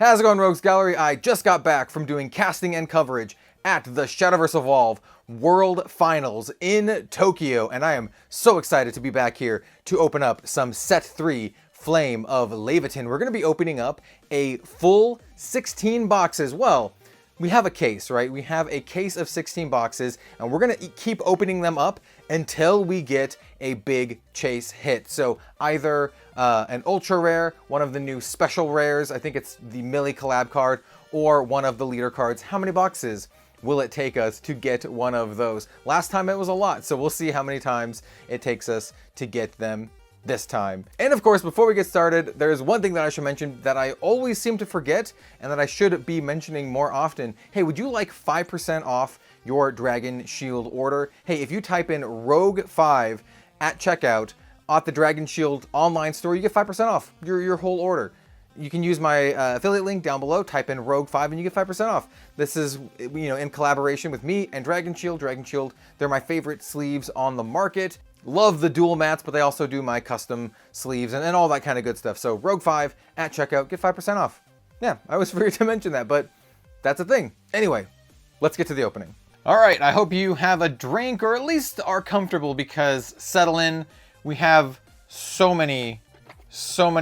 How's it going, Rogues Gallery? I just got back from doing casting and coverage at the Shadowverse EVOVLE World Finals in Tokyo, and I am so excited to be back here to open up some Set 3 Flame of Laevateinn. We're going to be opening up a full 16 boxes. Well, we have a case, right? We have a case of 16 boxes, and we're going to keep opening them up until we get a big chase hit. So either an ultra rare, one of the new special rares, I think it's the Millie collab card, or one of the leader cards. How many boxes will it take us to get one of those? Last time it was a lot, so we'll see how many times it takes us to get them this time. And of course, before we get started, there's one thing that I should mention that I always seem to forget and that I should be mentioning more often. Hey, would you like 5% off your Dragon Shield order? Hey, if you type in Rogue5 at checkout at the Dragon Shield online store, you get 5% off your whole order. You can use my affiliate link down below, type in Rogue5 and you get 5% off. This is, in collaboration with me and Dragon Shield. Dragon Shield, they're my favorite sleeves on the market. Love the dual mats, but they also do my custom sleeves and all that kind of good stuff. So Rogue5 at checkout, get 5% off. Yeah, I always forget to mention that, but that's a thing. Anyway, let's get to the opening. All right, I hope you have a drink or at least are comfortable because settle in. We have so many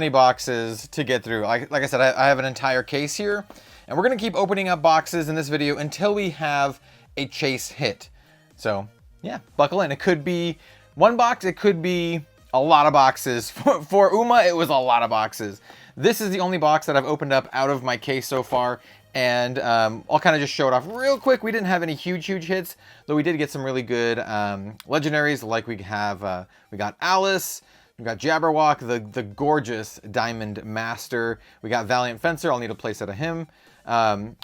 boxes to get through. Like I said, I have an entire case here, and we're gonna keep opening up boxes in this video until we have a chase hit. So yeah, buckle in. It could be one box, it could be a lot of boxes. For Uma, it was a lot of boxes. This is the only box that I've opened up out of my case so far, and I'll kind of just show it off real quick. We didn't have any huge hits, though we did get some really good legendaries, like we got Alice, we got Jabberwock, the gorgeous Diamond Master. We got Valiant Fencer, I'll need a playset of him.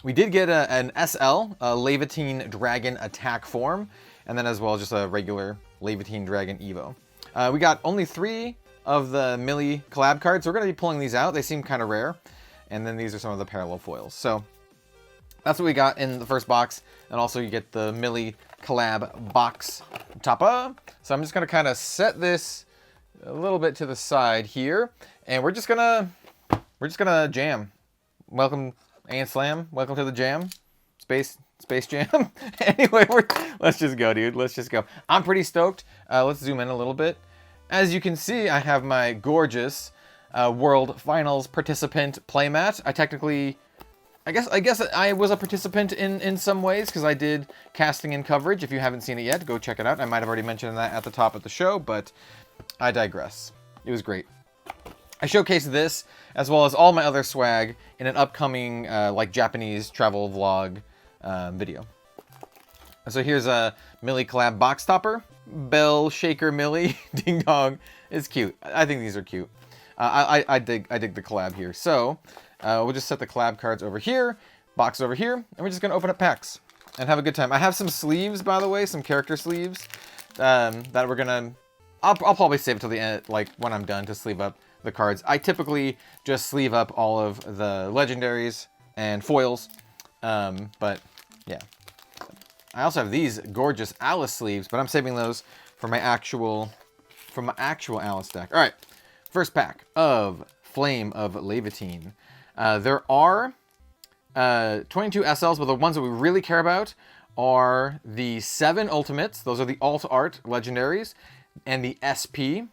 We did get an SL, a Laevateinn Dragon Attack Form, and then as well just a regular Laevateinn Dragon Evo. We got only 3 of the Millie collab cards, so we're going to be pulling these out. They seem kind of rare. And then these are some of the parallel foils. So that's what we got in the first box. And also you get the Millie collab box topper. So I'm just going to kind of set this a little bit to the side here. And we're just gonna jam. Welcome, Ant Slam. Welcome to the jam. Space Jam. Anyway, let's just go, dude. Let's just go. I'm pretty stoked. Let's zoom in a little bit. As you can see, I have my gorgeous World Finals participant playmat. I guess I was a participant in some ways because I did casting and coverage. If you haven't seen it yet, go check it out. I might have already mentioned that at the top of the show, but I digress. It was great. I showcased this as well as all my other swag in an upcoming like Japanese travel vlog video. So here's a Millie collab box topper. Bell Shaker Millie. Ding dong. It's cute. I think these are cute. I dig the collab here. So we'll just set the collab cards over here, box over here, and we're just gonna open up packs and have a good time. I have some sleeves, by the way, some character sleeves that we're gonna. I'll probably save it till the end, like when I'm done, to sleeve up the cards. I typically just sleeve up all of the legendaries and foils, but yeah. I also have these gorgeous Alice sleeves, but I'm saving those for my actual Alice deck. All right, first pack of Flame of Laevateinn. There are 22 SLs, but the ones that we really care about are the 7 Ultimates. Those are the Alt Art legendaries, and the SP.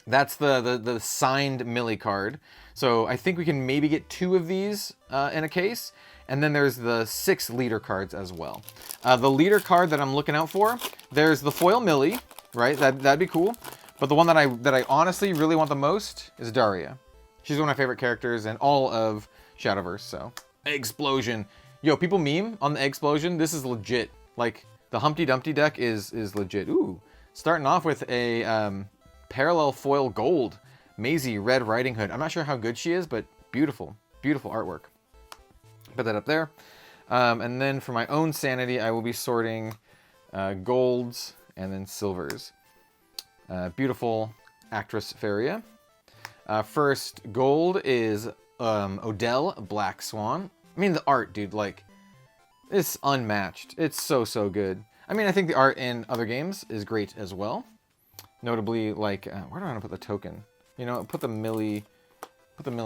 That's the signed Millie card. So I think we can maybe get 2 of these in a case. And then there's the 6 leader cards as well. The leader card that I'm looking out for, there's the foil Millie, right? That'd be cool. But the one that I honestly really want the most is Daria. She's one of my favorite characters in all of Shadowverse. So Explosion, yo, people meme on the Explosion. This is legit. Like the Humpty Dumpty deck is legit. Ooh, starting off with a parallel foil gold Maisie Red Riding Hood. I'm not sure how good she is, but beautiful artwork. Put that up there. And then for my own sanity, I will be sorting golds and then silvers. Beautiful Actress Faria. First gold is Odell Black Swan. I mean, the art, dude, like, it's unmatched. It's so good. I mean, I think the art in other games is great as well. Notably, like, where do I want to put the token? You know, put the Millie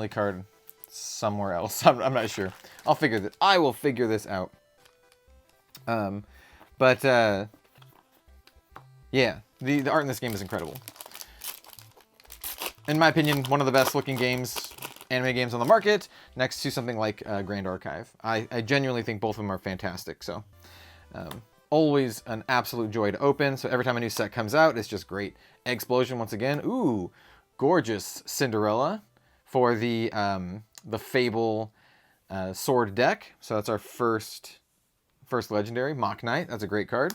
card somewhere else. I'm not sure. I will figure this out. Yeah, the art in this game is incredible. In my opinion, one of the best looking anime games on the market, next to something like Grand Archive. I genuinely think both of them are fantastic. So always an absolute joy to open. So every time a new set comes out, it's just great. Explosion once again. Ooh, gorgeous Cinderella for the Fable sword deck. So that's our first legendary. Mock Knight, that's a great card.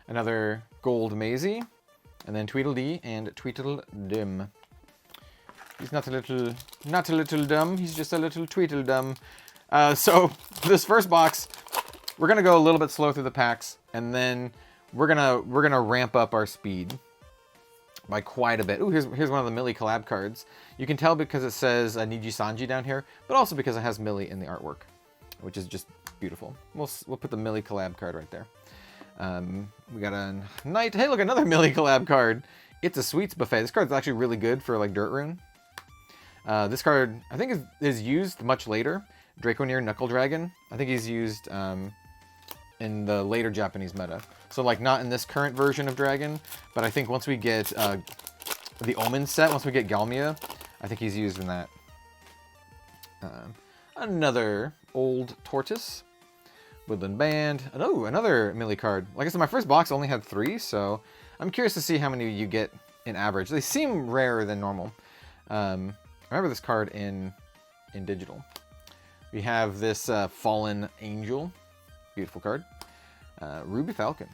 Another gold Maisie. And then Tweedledee and Tweedledum. He's not a little dumb, he's just a little Tweedledum. So this first box, we're gonna go a little bit slow through the packs, and then we're gonna ramp up our speed by quite a bit. Ooh, here's one of the Millie collab cards. You can tell because it says Niji Sanji down here, but also because it has Millie in the artwork, which is just beautiful. We'll put the Millie collab card right there. We got a Knight. Hey, look, another Millie collab card. It's a Sweets Buffet. This card's actually really good for like Dirt Rune. This card, I think, is used much later. Draconir Knuckle Dragon. I think he's used in the later Japanese meta. So, like, not in this current version of Dragon, but I think once we get the Omen set, once we get Galmia, I think he's used in that. Another old Tortoise. Woodland Band. Oh, another Millie card. Like I said, my first box only had 3, so I'm curious to see how many you get in average. They seem rarer than normal. I remember this card in digital. We have this Fallen Angel. Beautiful card. Ruby Falcon.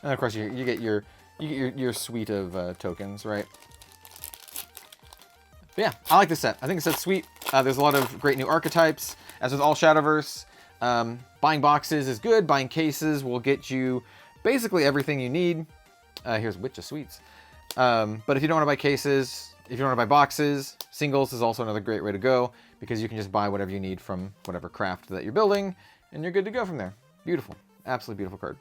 And of course you get your suite of tokens, right? But yeah, I like this set. I think the set's sweet. There's a lot of great new archetypes. As with all Shadowverse, buying boxes is good. Buying cases will get you basically everything you need. Here's Witch of Sweets. But if you don't want to buy cases, if you don't want to buy boxes, singles is also another great way to go, because you can just buy whatever you need from whatever craft that you're building, and you're good to go from there. Beautiful. Absolutely beautiful card.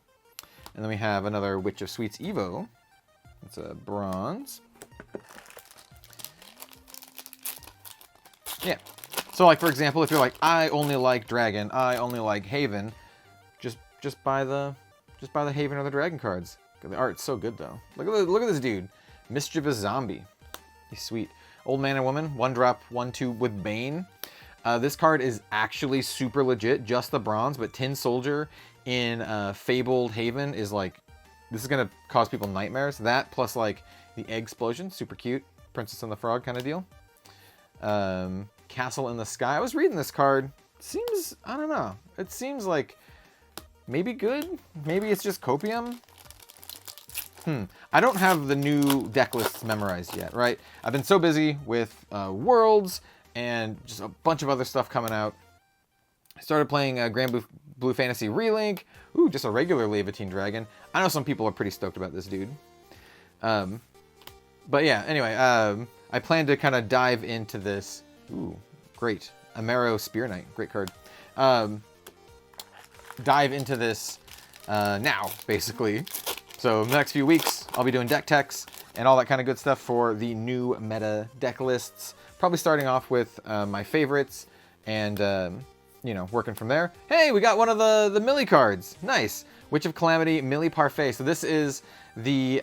And then we have another Witch of Sweets Evo. It's a bronze. Yeah. So, like, for example, if you're like, I only like Dragon, I only like Haven, just buy the Haven or the Dragon cards. The art's so good, though. Look at this dude. Mischievous Zombie. He's sweet. Old Man and Woman, 1-drop, 1/2 with Bane. This card is actually super legit, just the bronze, but Tin Soldier in Fabled Haven is like, this is going to cause people nightmares. That plus like the Egg Explosion, super cute. Princess and the Frog kind of deal. Castle in the Sky. I was reading this card. Seems, I don't know. It seems like maybe good. Maybe it's just copium. I don't have the new deck lists memorized yet, right? I've been so busy with Worlds and just a bunch of other stuff coming out. I started playing Grand Blue Fantasy Relink. Ooh, just a regular Laevateinn Dragon. I know some people are pretty stoked about this dude. But yeah, anyway, I plan to kind of dive into this. Ooh, great. Amaro Spear Knight, great card. Dive into this now, basically. So in the next few weeks, I'll be doing deck techs and all that kind of good stuff for the new meta deck lists. Probably starting off with my favorites and, you know, working from there. Hey, we got one of the Millie cards. Nice. Witch of Calamity, Millie Parfait. So this is the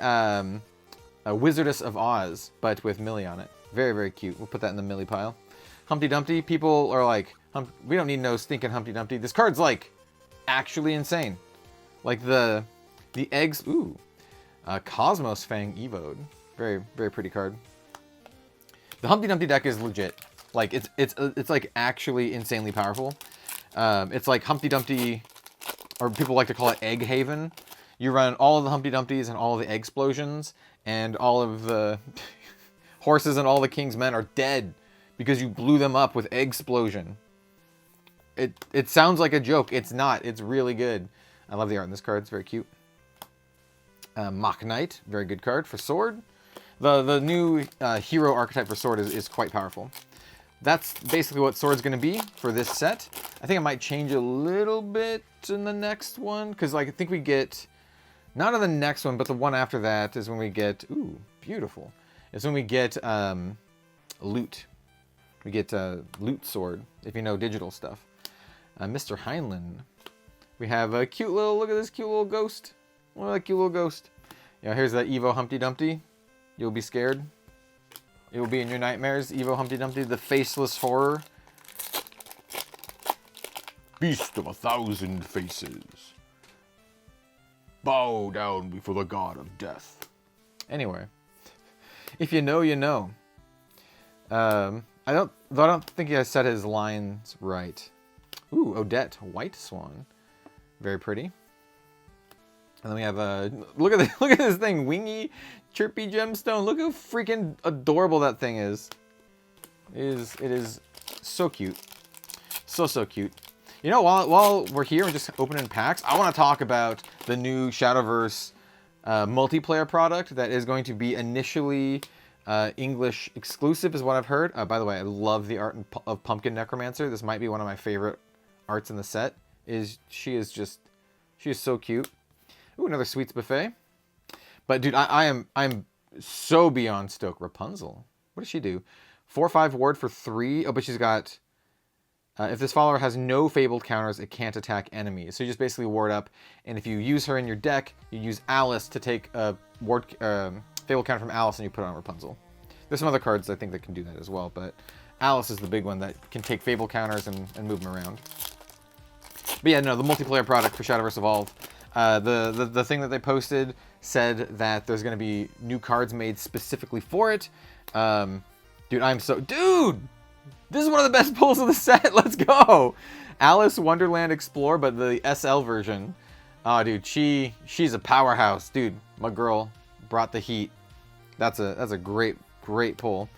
Wizardess of Oz, but with Millie on it. Very, very cute. We'll put that in the Millie pile. Humpty Dumpty. People are like, we don't need no stinking Humpty Dumpty. This card's like actually insane. Like the eggs. Ooh, Cosmos Fang Evoed. Very, very pretty card. The Humpty Dumpty deck is legit. Like it's like actually insanely powerful. It's like Humpty Dumpty, or people like to call it Egg Haven. You run all of the Humpty Dumptys and all of the Egg Explosions, and all of the horses and all the King's Men are dead because you blew them up with Egg Explosion. It sounds like a joke. It's not. It's really good. I love the art in this card. It's very cute. Mock Knight, very good card for Sword. The new hero archetype for Sword is quite powerful. That's basically what Sword's going to be for this set. I think it might change a little bit in the next one, because like I think we get, not in the next one, but the one after that is when we get, ooh, beautiful. It's when we get Loot. We get Loot Sword, if you know digital stuff. Mr. Heinlein. We have a cute little, look at this cute little ghost. Look at that cute little ghost. Yeah, here's that Evo Humpty Dumpty. You'll be scared. It will be in your nightmares. Evo Humpty Dumpty, the faceless horror. Beast of 1,000 faces. Bow down before the god of death. Anyway, if you know, you know. I don't think I said his lines right. Ooh, Odette, White Swan, very pretty. And then we have look at this thing, wingy, chirpy gemstone. Look how freaking adorable that thing is. It is so cute, so cute. You know, while we're here and just opening packs, I want to talk about the new Shadowverse multiplayer product that is going to be initially English exclusive, is what I've heard. By the way, I love the art of Pumpkin Necromancer. This might be one of my favorite arts in the set. She is so cute. Ooh, another sweets buffet. But dude, I'm so beyond stoked. Rapunzel. What does she do? 4/5 ward for 3. Oh, but she's got. If this follower has no fabled counters, it can't attack enemies. So you just basically ward up, and if you use her in your deck, you use Alice to take a ward fabled counter from Alice, and you put it on Rapunzel. There's some other cards I think that can do that as well, but Alice is the big one that can take fabled counters and move them around. But yeah, no, the multiplayer product for Shadowverse Evolve. The thing that they posted said that there's going to be new cards made specifically for it. Dude, this is one of the best pulls of the set. Let's go. Alice Wonderland Explore, but the SL version. Oh, dude, she's a powerhouse. Dude, my girl brought the heat. That's a great pull.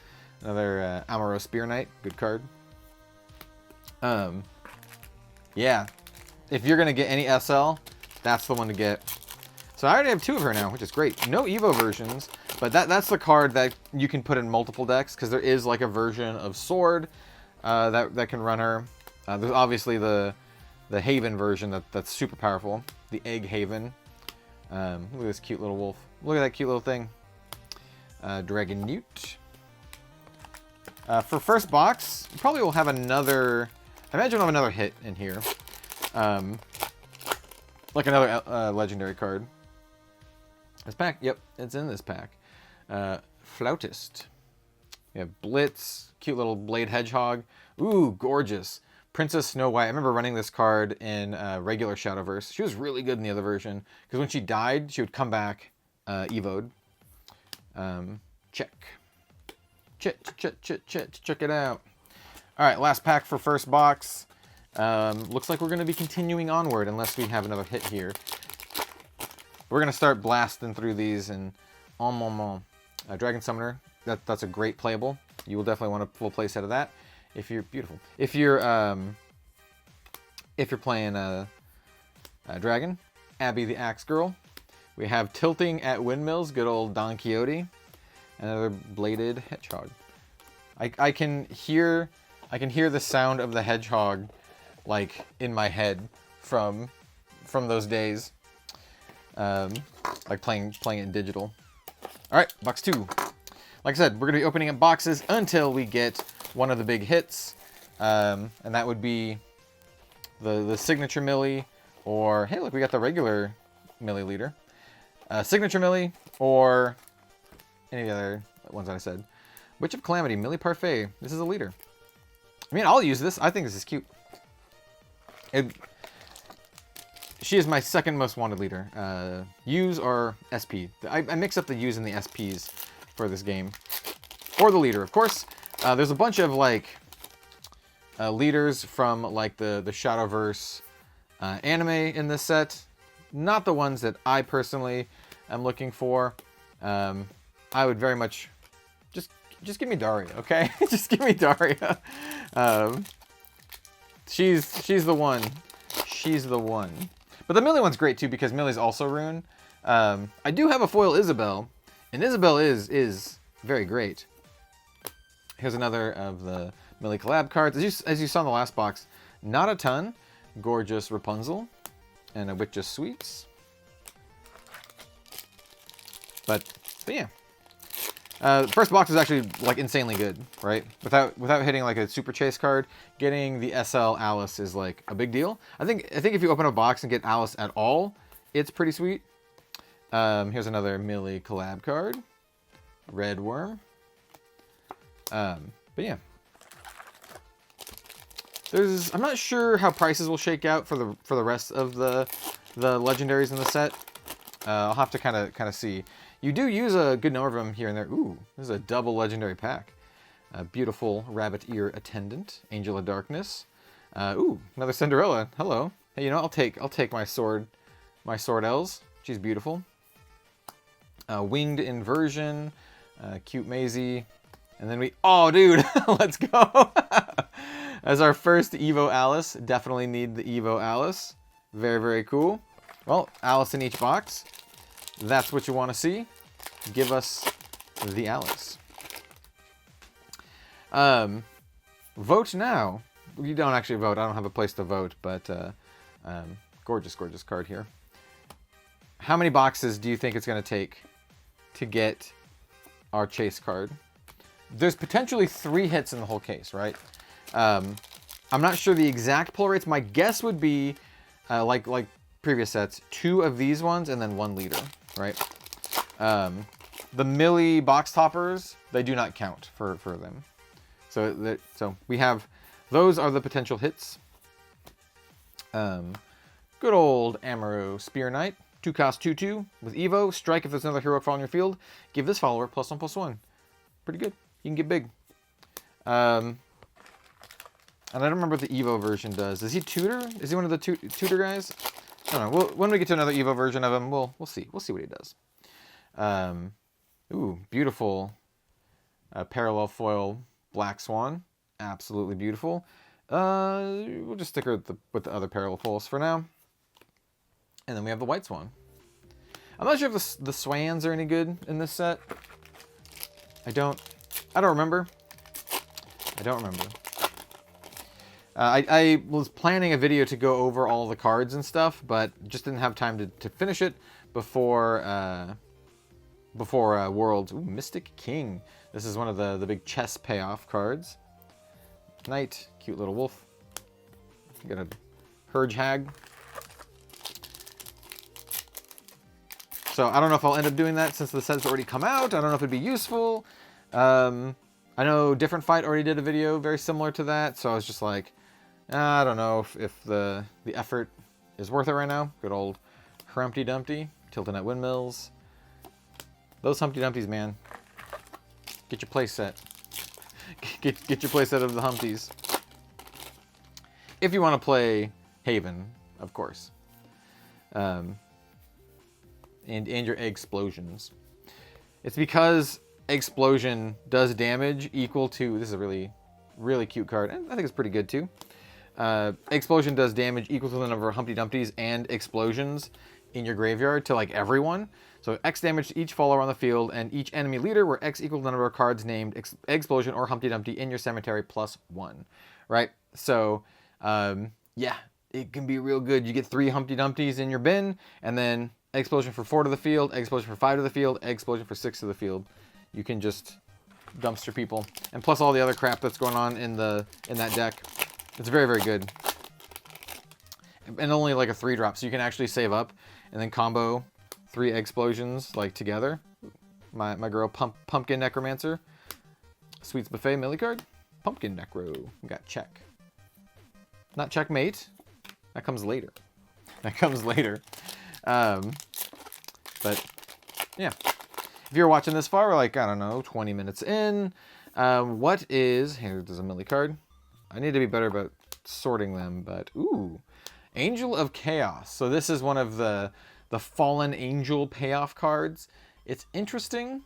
Another Amaro Spear Knight. Good card. Yeah. If you're going to get any SL, that's the one to get. So I already have 2 of her now, which is great. No Evo versions, but that's the card that you can put in multiple decks, because there is like a version of Sword that can run her. There's obviously the Haven version that's super powerful. The Egg Haven. Look at this cute little wolf. Look at that cute little thing. Dragon Newt. For first box, probably we'll have another. I imagine we'll have another hit in here. Like another legendary card. This pack, yep, it's in this pack. Flautist. We have Blitz, cute little Blade Hedgehog. Ooh, gorgeous. Princess Snow White. I remember running this card in regular Shadowverse. She was really good in the other version, because when she died, she would come back evoed. Check it out. All right, last pack for first box. Looks like we're going to be continuing onward unless we have another hit here. We're going to start blasting through these, and Dragon Summoner, that's a great playable. You will definitely want a full play set of that if you're beautiful. If you're playing a Dragon, Abby the Axe Girl. We have Tilting at Windmills, good old Don Quixote. Another Bladed Hedgehog. I can hear the sound of the hedgehog like in my head from those days, like playing it in digital. All right, box 2. Like I said, we're gonna be opening up boxes until we get one of the big hits, and that would be the signature Millie, or hey, look, we got the regular Millie leader, signature Millie, or any of the other ones that I said. Witch of Calamity, Millie Parfait. This is a leader. I mean, I'll use this. I think this is cute. She is my second most wanted leader. Use or SP. I mix up the Use and the SPs for this game. Or the leader, of course. There's a bunch of like leaders from like the Shadowverse anime in this set. Not the ones that I personally am looking for. I would very much just give me Daria, okay? Just give me Daria. She's the one. She's the one. But the Millie one's great too, because Millie's also Rune. I do have a foil Isabel, and Isabel is very great. Here's another of the Millie collab cards. As you saw in the last box, not a ton. Gorgeous Rapunzel and a Witch of Sweets. But yeah. First box is actually like insanely good, right? Without hitting like a super chase card, getting the SL Alice is like a big deal. I think if you open a box and get Alice at all, it's pretty sweet. Here's another Millie collab card, Red Worm. But yeah, I'm not sure how prices will shake out for the rest of the legendaries in the set. I'll have to kind of see. You do use a good number of them here and there. Ooh, this is a double legendary pack. Beautiful rabbit ear attendant, Angel of Darkness. Ooh, another Cinderella. Hello. Hey, you know, I'll take my sword L's. She's beautiful. Winged Inversion, cute Maisie, and then oh dude, let's go. As our first Evo Alice, definitely need the Evo Alice. Very, very cool. Well, Alice in each box. That's what you want to see. Give us the Alice. Vote now. You don't actually vote. I don't have a place to vote, but gorgeous, gorgeous card here. How many boxes do you think it's going to take to get our chase card? There's potentially 3 hits in the whole case, right? I'm not sure the exact pull rates. My guess would be, like previous sets, 2 of these ones and then 1 leader, right? The Millie box toppers, they do not count for them. So we have, those are the potential hits. Good old Amaro Spear Knight, 2 cost 2/2 with Evo. Strike if there's another hero following your field. Give this follower +1/+1. Pretty good. You can get big. And I don't remember what the Evo version does. Is he tutor? Is he one of the tutor guys? I don't know. When we get to another Evo version of him, we'll see. We'll see what he does. Ooh, beautiful parallel foil Black Swan. Absolutely beautiful. We'll just stick with the other parallel foils for now. And then we have the White Swan. I'm not sure if the Swans are any good in this set. I don't remember. I don't remember. I was planning a video to go over all the cards and stuff, but just didn't have time to finish it before Worlds. Ooh, Mystic King. This is one of the big chess payoff cards. Knight, cute little wolf. Got a Hurge Hag. So I don't know if I'll end up doing that since the set's already come out. I don't know if it'd be useful. I know Different Fight already did a video very similar to that, so I was just like, I don't know if the effort is worth it right now. Good old Humpty Dumpty, Tiltonet Windmills. Those Humpty Dumpties, man. Get your play set. Get your play set of the Humpties. If you want to play Haven, of course. And your Explosions. It's because Explosion does damage equal to, this is a really, really cute card, and I think it's pretty good too. Explosion does damage equal to the number of Humpty Dumpties and Explosions in your graveyard to like everyone. So X damage to each follower on the field and each enemy leader, where X equals the number of cards named Explosion or Humpty Dumpty in your cemetery +1, right? So yeah, it can be real good. You get 3 Humpty Dumpties in your bin, and then Explosion for 4 to the field, Explosion for 5 to the field, Explosion for 6 to the field. You can just dumpster people, and plus all the other crap that's going on in that deck. It's very, very good, and only like a 3-drop, so you can actually save up and then combo 3 Explosions like together. My girl Pumpkin Necromancer, Sweets Buffet Millie card, Pumpkin Necro. We got check, not checkmate. That comes later. That comes later. But yeah, if you're watching this far, we're like, I don't know, 20 minutes in. What is, here's a Millie card. I need to be better about sorting them, but ooh, Angel of Chaos. So this is one of the Fallen Angel payoff cards. It's interesting.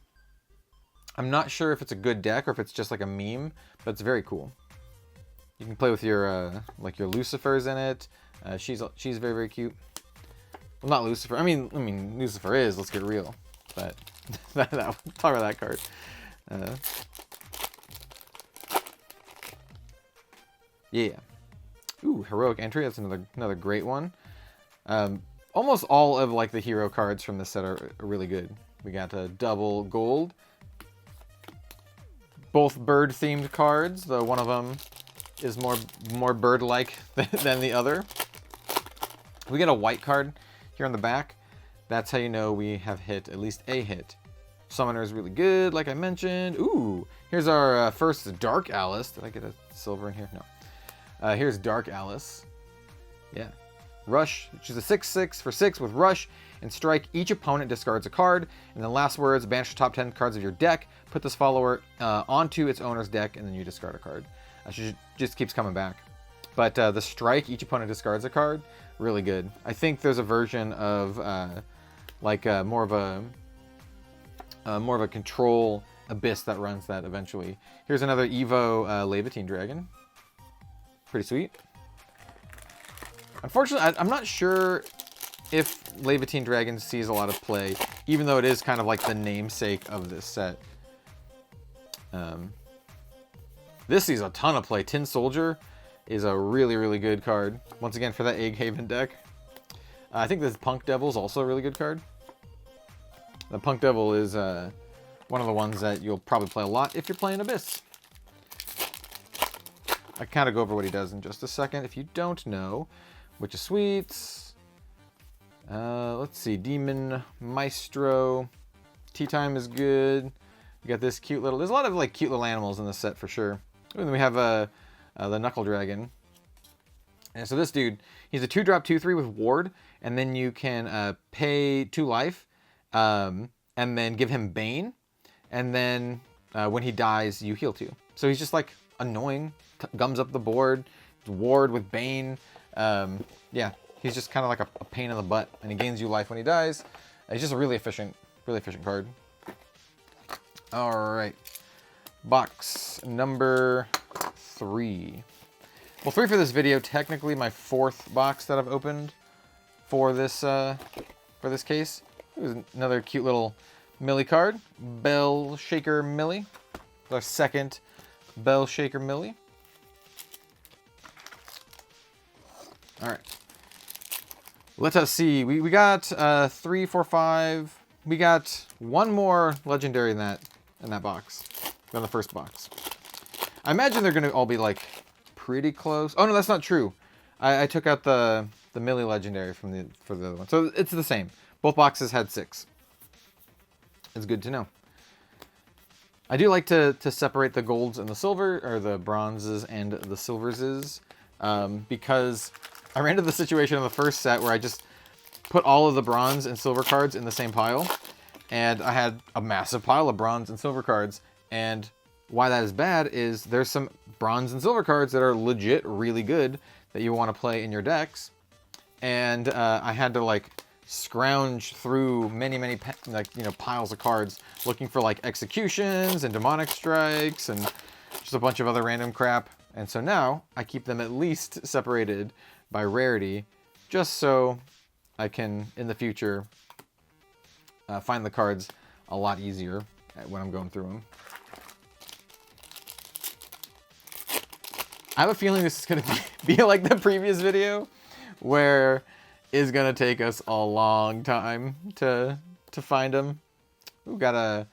I'm not sure if it's a good deck or if it's just like a meme, but it's very cool. You can play with your like your Lucifers in it. She's very, very cute. Well, not Lucifer. I mean Lucifer is. Let's get real. But talk about that card. Yeah. Ooh, Heroic Entry. That's another great one. Almost all of like the hero cards from this set are really good. We got a double gold. both bird-themed cards, though one of them is more bird-like than the other. We get a white card here on the back. That's how you know we have hit at least a hit. Summoner is really good, like I mentioned. Ooh, here's our first Dark Alice. Did I get a silver in here? No. Here's Dark Alice. Yeah. Rush. She's a 6/6 for 6 with Rush and Strike. Each opponent discards a card. And then last words, banish the top 10 cards of your deck. Put this follower onto its owner's deck, and then you discard a card. She just keeps coming back. But the Strike, each opponent discards a card. Really good. I think there's a version of more of a control abyss that runs that eventually. Here's another Evo Laevateinn dragon. Pretty sweet. Unfortunately, I'm not sure if Laevateinn dragon sees a lot of play, even though it is kind of like the namesake of this set. This sees a ton of play. Tin Soldier is a really, really good card. Once again, for that Egghaven deck. I think this Punk Devil is also a really good card. The Punk Devil is one of the ones that you'll probably play a lot if you're playing Abyss. I kind of go over what he does in just a second. If you don't know, Witch of Sweets. Let's see, Demon Maestro. Tea Time is good. You got this cute little. There's a lot of like cute little animals in this set for sure. And then we have the Knuckle Dragon. And so this dude, he's a 2-drop 2/3 with Ward, and then you can pay 2 life, and then give him Bane, and then when he dies, you heal 2. So he's just like annoying, gums up the board, Ward with Bane. Yeah, he's just kind of like a pain in the butt, and he gains you life when he dies. He's just a really efficient card. All right, box number 3. Well, 3 for this video. Technically, my 4th box that I've opened for this case. There's another cute little Millie card, Bell Shaker Millie. Our second Bell Shaker Millie. All right. Let us see. We got 3, 4, 5. We got one more legendary in that box than the first box. I imagine they're gonna all be like pretty close. Oh no, that's not true. I took out the Millie legendary for the other one, so it's the same. Both boxes had 6. It's good to know. I do like to separate the golds and the silver, or the bronzes and the silverses, because I ran into the situation in the first set where I just put all of the bronze and silver cards in the same pile, and I had a massive pile of bronze and silver cards. And why that is bad is there's some bronze and silver cards that are legit really good that you want to play in your decks, and I had to like scrounge through many piles of cards looking for like executions and demonic strikes and just a bunch of other random crap. And so now I keep them at least separated by rarity, just so I can in the future find the cards a lot easier when I'm going through them. I have a feeling this is going to be like the previous video, where it's going to take us a long time to find them. We've got a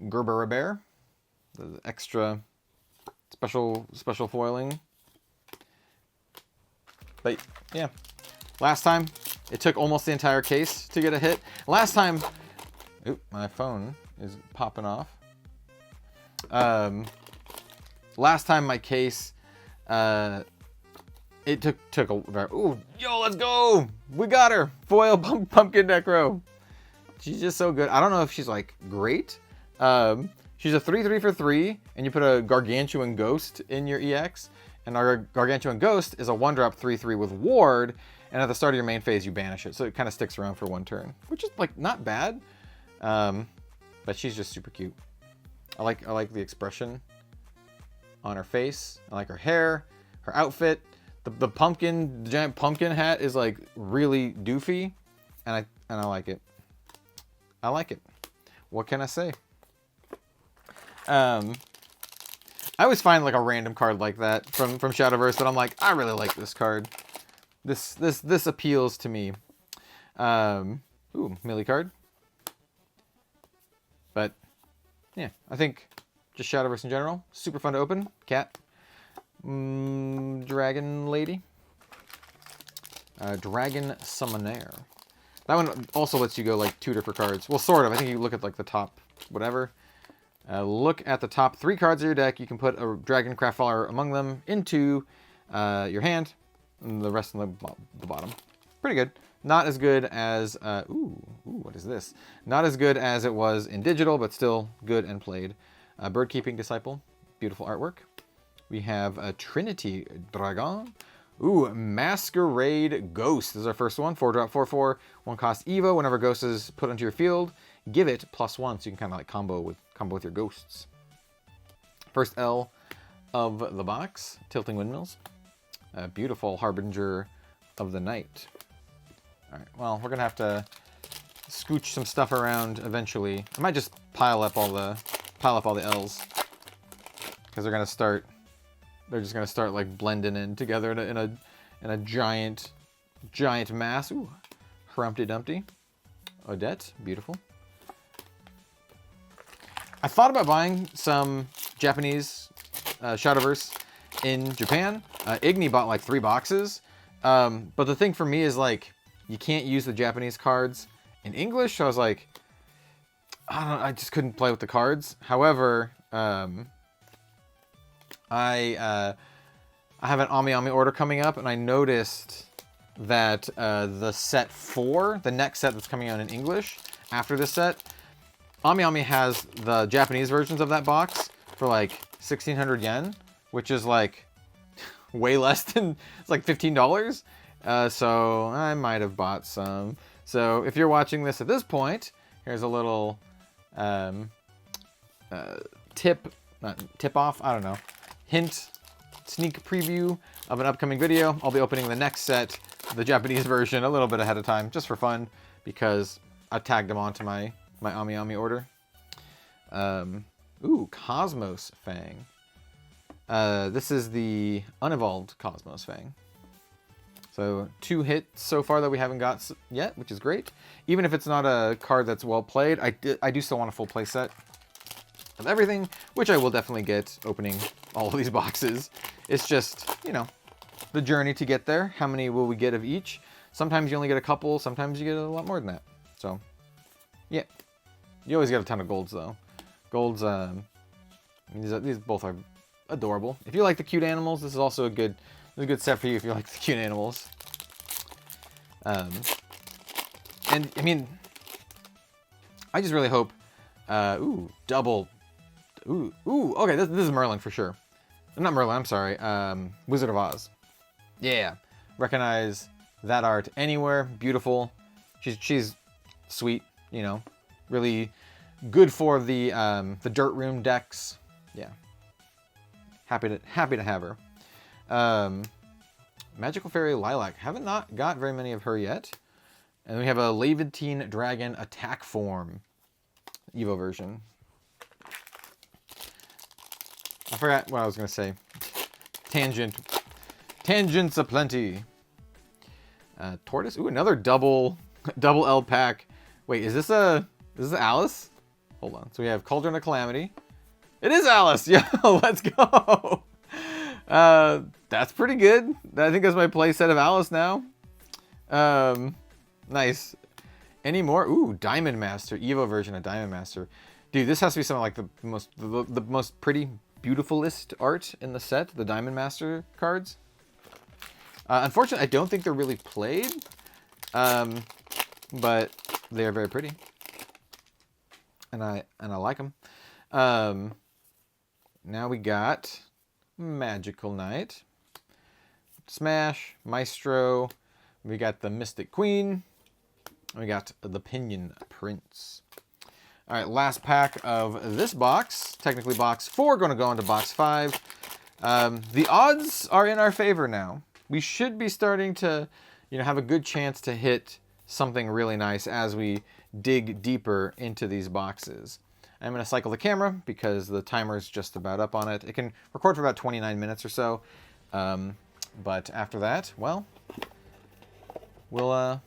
Gerber Bear, the extra special foiling. But yeah, last time it took almost the entire case to get a hit. Last time, oop, my phone is popping off. Last time my case, it took a very, ooh, yo, let's go! We got her! Foil Pumpkin Necro. She's just so good. I don't know if she's like great. She's a 3/3 for 3, and you put a Gargantuan Ghost in your EX, and our Gargantuan Ghost is a 1-drop 3/3 with Ward, and at the start of your main phase you banish it, so it kind of sticks around for 1 turn, which is like not bad. But she's just super cute. I like the expression on her face. I like her hair, her outfit. The giant pumpkin hat is like really doofy, and I like it. I like it. What can I say? I always find like a random card like that from Shadowverse that I'm like, I really like this card. This appeals to me. Ooh, Millie card. But yeah, I think just Shadowverse in general. Super fun to open. Cat. Dragon Lady. Dragon Summoner. That one also lets you go like tutor for cards. Well, sort of. I think you look at like the top whatever. Look at the top 3 cards of your deck. You can put a Dragon Craftfaller among them into your hand, and the rest on the bottom. Pretty good. Not as good as what is this? Not as good as it was in digital, but still good and played. Bird-keeping Disciple, beautiful artwork. We have a Trinity Dragon. Ooh, Masquerade Ghost. This is our first one. 4-drop, 4/4. 1 cost Evo. Whenever Ghost is put onto your field, give it +1, so you can kind of like combo with your ghosts. First L of the box. Tilting Windmills. A beautiful Harbinger of the Night. All right. Well, we're gonna have to scooch some stuff around eventually. I might just pile up all the L's because they're gonna start. They're just gonna start like blending in together in a giant mass. Ooh, Humpty Dumpty. Odette, beautiful. I thought about buying some Japanese Shadowverse in Japan. Igni bought like 3 boxes, but the thing for me is like you can't use the Japanese cards in English. So I was like, I just couldn't play with the cards. However, I have an Ami Ami order coming up, and I noticed that the set 4, the next set that's coming out in English after this set, Ami Ami has the Japanese versions of that box for like 1,600 yen, which is like way less than, it's like $15. So I might have bought some. So if you're watching this at this point, here's a little tip off, I don't know, hint, sneak preview of an upcoming video. I'll be opening the next set, the Japanese version, a little bit ahead of time, just for fun, because I tagged them onto my Ami Ami order. Ooh, Cosmos Fang. This is the unevolved Cosmos Fang. So 2 hits so far that we haven't got yet, which is great. Even if it's not a card that's well played, I do still want a full play set of everything, which I will definitely get opening all of these boxes. It's just, you know, the journey to get there. How many will we get of each? Sometimes you only get a couple, sometimes you get a lot more than that. So, yeah. You always get a ton of golds, though. Golds, these both are adorable. If you like the cute animals, this is also a good set for you if you like the cute animals. And, I mean, I just really hope, okay, this is Merlin for sure. Not Merlin, I'm sorry, Wizard of Oz. Yeah, recognize that art anywhere, beautiful. She's sweet, you know, really good for the Dirt Room decks. Yeah, happy to have her. Magical Fairy Lilac. Haven't got very many of her yet. And we have a Laevateinn Dragon Attack Form Evo version. I forgot what I was gonna say. Tangents aplenty. Tortoise. Ooh, another double L pack. Wait, is this Alice? Hold on. So we have Cauldron of Calamity. It is Alice. Yo, let's go. That's pretty good. I think that's my play set of Alice now. Nice. Any more? Ooh, Diamond Master. Evo version of Diamond Master. Dude, this has to be something like the most pretty, beautifulest art in the set. The Diamond Master cards. Unfortunately, I don't think they're really played. But they are very pretty. And I like them. Now we got Magical Knight, Smash, Maestro, we got the Mystic Queen, we got the Pinion Prince. All right, last pack of this box, technically box 4, going to go into box 5. The odds are in our favor now. We should be starting to, you know, have a good chance to hit something really nice as we dig deeper into these boxes. I'm going to cycle the camera because the timer is just about up on it. It can record for about 29 minutes or so. But after that, well, we'll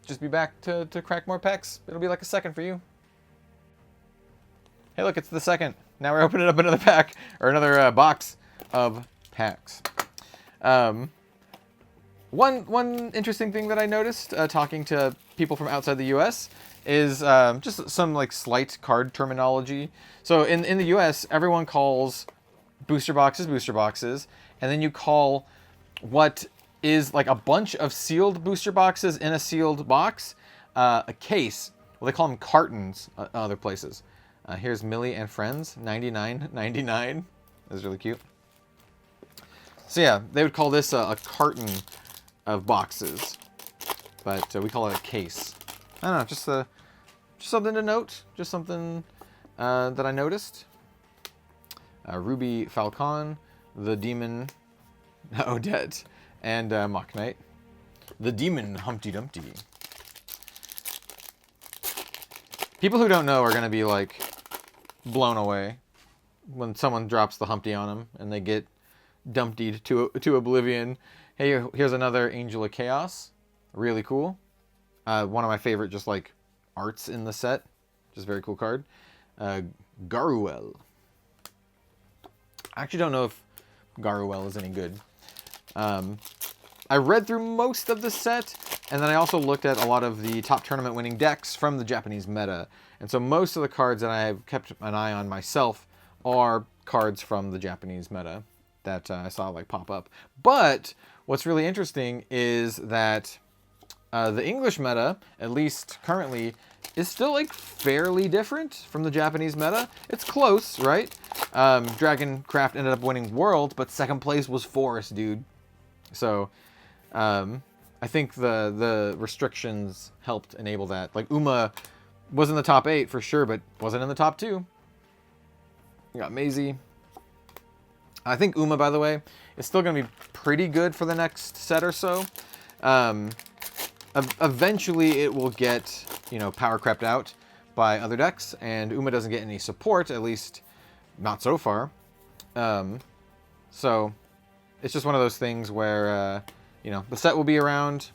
just be back to crack more packs. It'll be like a second for you. Hey, look, it's the second. now we're opening up another pack, or another box of packs. One interesting thing that I noticed talking to people from outside the U.S. is just some like slight card terminology. So in the U.S., everyone calls booster boxes, and then you call what is like a bunch of sealed booster boxes in a sealed box a case. Well, they call them cartons other places. Here's Millie and Friends, 99.99. That's really cute. So yeah, they would call this a carton of boxes, but we call it a case. I don't know, just something to note, just something that I noticed. Ruby Falcon, the Demon Odette, and Mock Knight, the Demon Humpty Dumpty. People who don't know are going to be like blown away when someone drops the Humpty on them and they get dumptied to oblivion. Hey, here's another Angel of Chaos. Really cool. One of my favorite just like arts in the set. Just a very cool card. Garuel. I actually don't know if Garuel is any good. I read through most of the set, and then I also looked at a lot of the top tournament winning decks from the Japanese meta. And so most of the cards that I have kept an eye on myself are cards from the Japanese meta that I saw like pop up. But what's really interesting is that the English meta, at least currently, is still like fairly different from the Japanese meta. It's close, right? Dragoncraft ended up winning World, but second place was Forest, dude. So I think the restrictions helped enable that. Like Uma was in the top 8 for sure, but wasn't in the top 2. You got Maisie. I think Uma, by the way, is still going to be pretty good for the next set or so. Eventually, it will get, power crept out by other decks, and Uma doesn't get any support, at least not so far. So it's just one of those things where, the set will be around,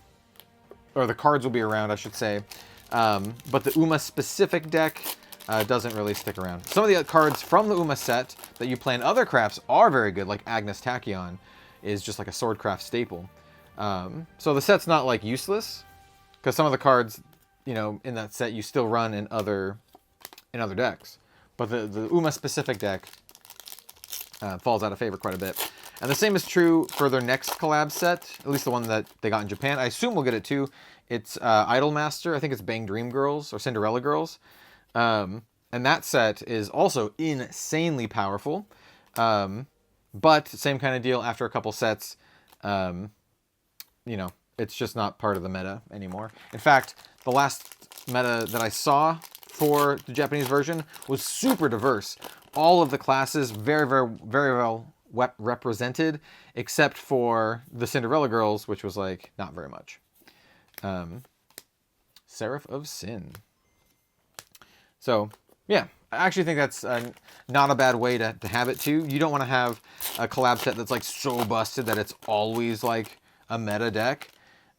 or the cards will be around, I should say. But the Uma-specific deck doesn't really stick around. Some of the cards from the Uma set that you play in other crafts are very good, like Agnes Tachyon is just like a Swordcraft staple. So the set's not like useless, because some of the cards, in that set you still run in other decks. But the Uma-specific deck falls out of favor quite a bit. And the same is true for their next collab set, at least the one that they got in Japan. I assume we'll get it too. It's Idolmaster. I think it's Bang Dream Girls or Cinderella Girls. And that set is also insanely powerful. But same kind of deal after a couple sets. It's just not part of the meta anymore. In fact, the last meta that I saw for the Japanese version was super diverse. All of the classes very, very, very well represented, except for the Cinderella Girls, which was like not very much. Seraph of Sin. So yeah, I actually think that's not a bad way to have it too. You don't want to have a collab set that's like so busted that it's always like a meta deck.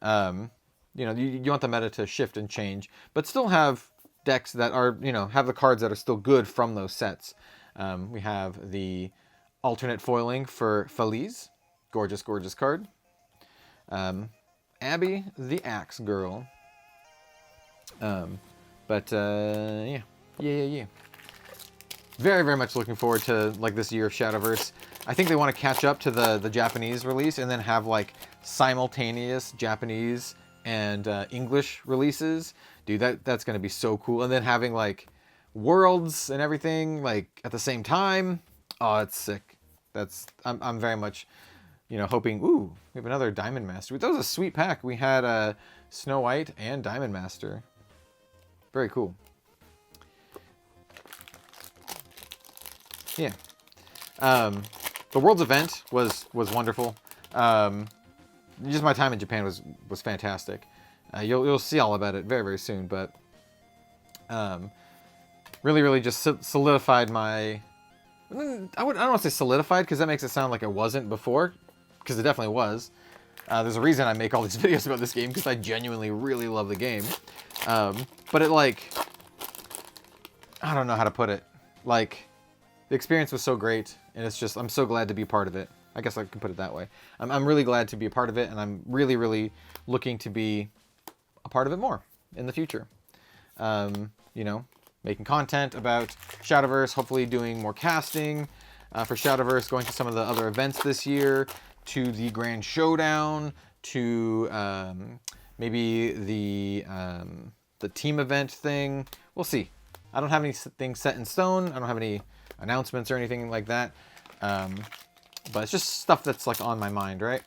You want the meta to shift and change, but still have decks that are, have the cards that are still good from those sets. We have the alternate foiling for Feliz. Gorgeous, gorgeous card. Abby, the Axe Girl. Yeah. Very, very much looking forward to like this year of Shadowverse. I think they want to catch up to the Japanese release and then have like simultaneous Japanese and English releases. Dude, that's going to be so cool. And then having like worlds and everything like at the same time. Oh, it's sick. I'm very much, hoping. Ooh, we have another Diamond Master. That was a sweet pack. We had Snow White and Diamond Master. Very cool. Yeah. The Worlds event was wonderful. Just my time in Japan was fantastic. You'll see all about it very, very soon. But really, really just solidified my. I don't want to say solidified because that makes it sound like it wasn't before, because it definitely was. There's a reason I make all these videos about this game, because I genuinely really love the game. But it I don't know how to put it. Like, the experience was so great, and it's just, I'm so glad to be part of it. I guess I can put it that way. I'm really glad to be a part of it, and I'm really, really looking to be a part of it more in the future. You know, making content about Shadowverse, hopefully doing more casting for Shadowverse, going to some of the other events this year, to the Grand Showdown, to maybe the team event thing. We'll see. I don't have anything set in stone. I don't have any announcements or anything like that. But it's just stuff that's like on my mind, right?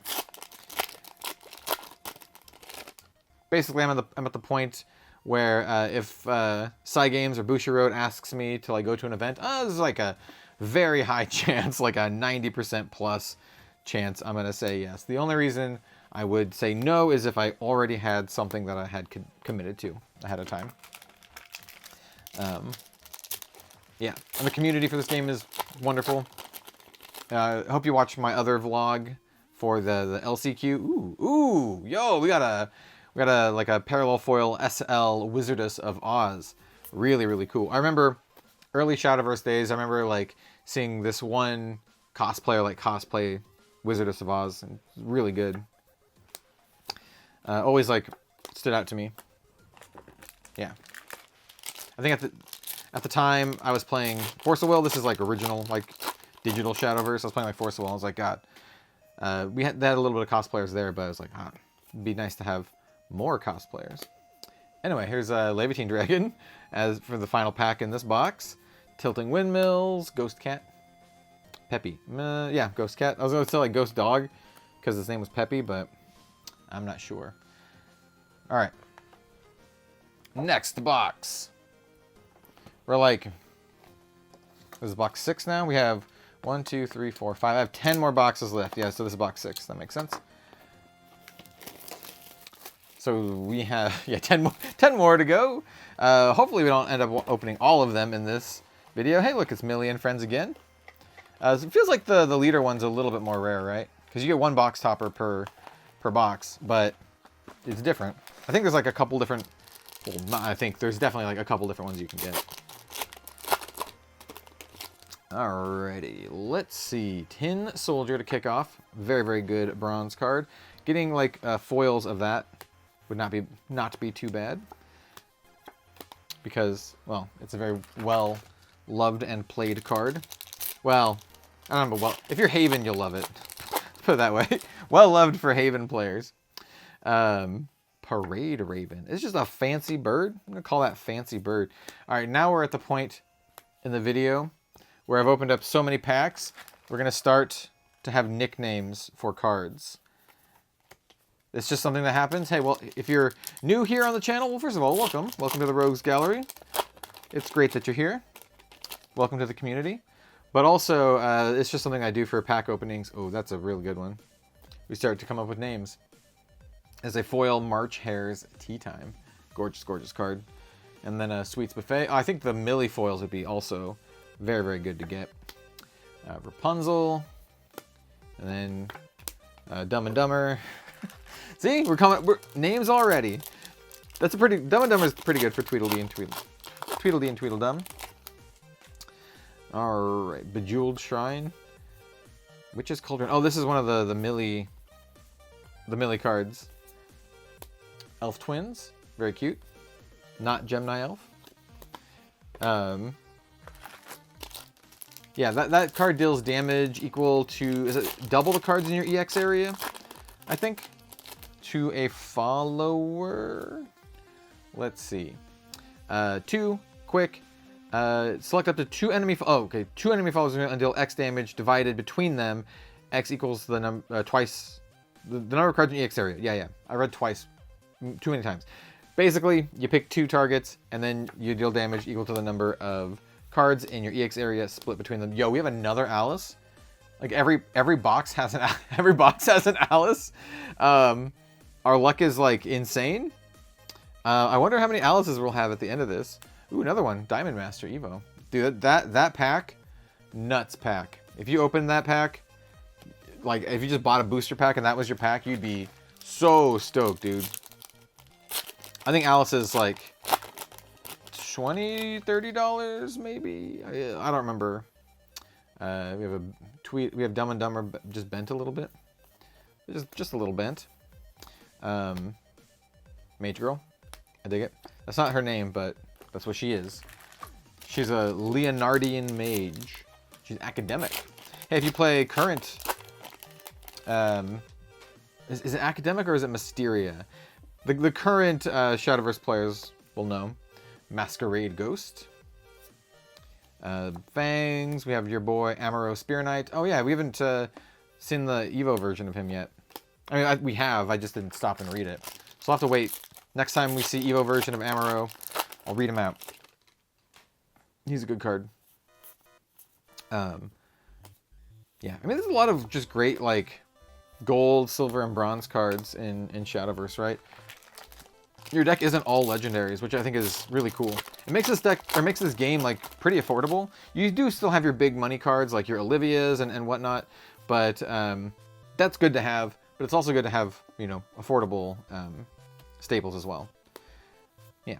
Basically, I'm at the point where if Cygames or Bushiroad asks me to like go to an event, this is like a very high chance, like a 90% plus chance I'm gonna say yes. The only reason I would say no is if I already had something that I had committed to ahead of time. Yeah, and the community for this game is wonderful. I hope you watch my other vlog for the LCQ. Ooh, yo, we got a like a parallel foil SL Wizardess of Oz. Really, really cool. I remember early Shadowverse days. I remember like seeing this one cosplayer like cosplay Wizardess of Oz, and it's really good. Always like stood out to me. Yeah, I think at the time I was playing Force of Will. This is like original like digital Shadowverse. I was playing like Force of Will. I was like, God, they had a little bit of cosplayers there, but I was like, it'd be nice to have more cosplayers. Anyway, here's a Laevateinn Dragon as for the final pack in this box. Tilting Windmills, Ghost Cat, Peppy. Yeah, Ghost Cat. I was going to say like Ghost Dog because his name was Peppy, but I'm not sure. All right. Next box. We're like, this is box 6 now. We have 1, 2, 3, 4, 5. I have 10 more boxes left. Yeah, so this is box 6. That makes sense. So we have, yeah, 10 more to go. Hopefully we don't end up opening all of them in this video. Hey, look, it's Millie and friends again. So it feels like the leader one's a little bit more rare, right? Because you get 1 box topper per box, but it's different. I think there's like a couple different, well, not, I think there's definitely like a couple different ones you can get. Alrighty, let's see. Tin Soldier to kick off. Very, very good bronze card. Getting like foils of that would not be too bad. Because, well, it's a very well loved and played card. Well, I don't know, but well, if you're Haven, you'll love it. Put it that way. Well loved for Haven players. Parade Raven. It's just a fancy bird. I'm gonna call that fancy bird. Alright, now we're at the point in the video where I've opened up so many packs, we're going to start to have nicknames for cards. It's just something that happens. Hey, well, if you're new here on the channel, well, first of all, welcome. Welcome to the Rogues Gallery. It's great that you're here. Welcome to the community. But also, it's just something I do for pack openings. Oh, that's a really good one. We start to come up with names. As a foil March Hare's Tea Time. Gorgeous, gorgeous card. And then a Sweets Buffet. Oh, I think the Millie foils would be also very, very good to get. Rapunzel. And then Dumb and Dumber. See, we're names already. That's a pretty, Dumb and Dumber is pretty good for Tweedledee and Tweedledum. All right, Bejeweled Shrine. Witch's Cauldron. Oh, this is one of the Millie cards. Elf Twins. Very cute. Not Gemini Elf. Yeah, that card deals damage equal to, is it double the cards in your EX area? I think. To a follower. Let's see. 2, quick. Select up to 2 enemy, two enemy followers and deal X damage divided between them. X equals the number, twice, the number of cards in the EX area. Yeah. I read twice, too many times. Basically, you pick 2 targets, and then you deal damage equal to the number of cards in your EX area split between them. Yo, we have another Alice. Like every box has an Alice. Our luck is like insane. I wonder how many Alices we'll have at the end of this. Ooh, another one, Diamond Master Evo. Dude, that pack, nuts pack. If you opened that pack, like if you just bought a booster pack and that was your pack, you'd be so stoked, dude. I think Alice is like $20, $30 maybe. I don't remember. We have a tweet. We have Dumb and Dumber just bent a little bit. Just a little bent. Mage Girl. I dig it. That's not her name, but that's what she is. She's a Leonardian mage. She's academic. Hey, if you play current... is it academic or is it Mysteria? The current Shadowverse players will know. Masquerade Ghost. Fangs. We have your boy Amaro Spear Knight. Oh yeah, we haven't seen the Evo version of him yet. I mean, we have. I just didn't stop and read it. So I'll have to wait. Next time we see Evo version of Amaro, I'll read him out. He's a good card. Yeah, I mean, there's a lot of just great, like, gold, silver, and bronze cards in Shadowverse, right? Your deck isn't all legendaries, which I think is really cool. It makes this deck, or makes this game, like, pretty affordable. You do still have your big money cards, like your Olivias and whatnot, but that's good to have. But it's also good to have, you know, affordable staples as well. Yeah.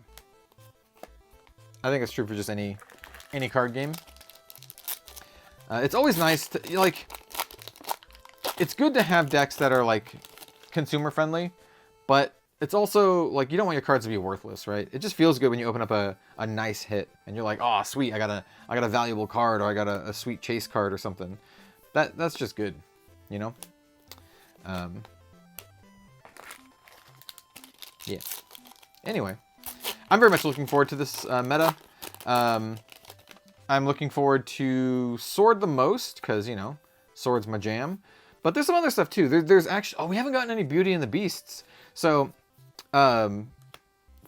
I think it's true for just any card game. It's always nice to, like, it's good to have decks that are, like, consumer friendly, but it's also, like, you don't want your cards to be worthless, right? It just feels good when you open up a nice hit and you're like, oh, sweet, I got a valuable card, or I got a sweet chase card or something. That's just good, you know? Yeah. Anyway, I'm very much looking forward to this meta. I'm looking forward to Sword the most, because, you know, Sword's my jam. But there's some other stuff, too. There's actually... Oh, we haven't gotten any Beauty and the Beasts. So,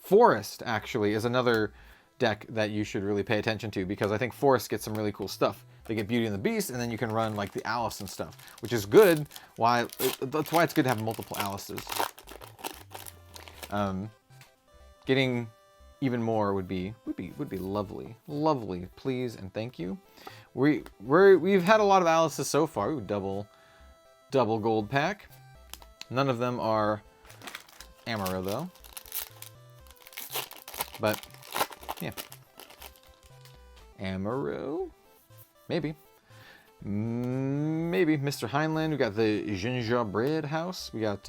Forest, actually, is another deck that you should really pay attention to, because I think Forest gets some really cool stuff. They get Beauty and the Beast, and then you can run, like, the Alice and stuff, which is good. That's why it's good to have multiple Alices. Getting even more would be lovely. Lovely, please and thank you. We've had a lot of Alices so far. Ooh, double gold pack. None of them are Amaro though. But yeah. Amaro? Maybe. Maybe Mr. Heinlein. We got the Gingerbread House. We got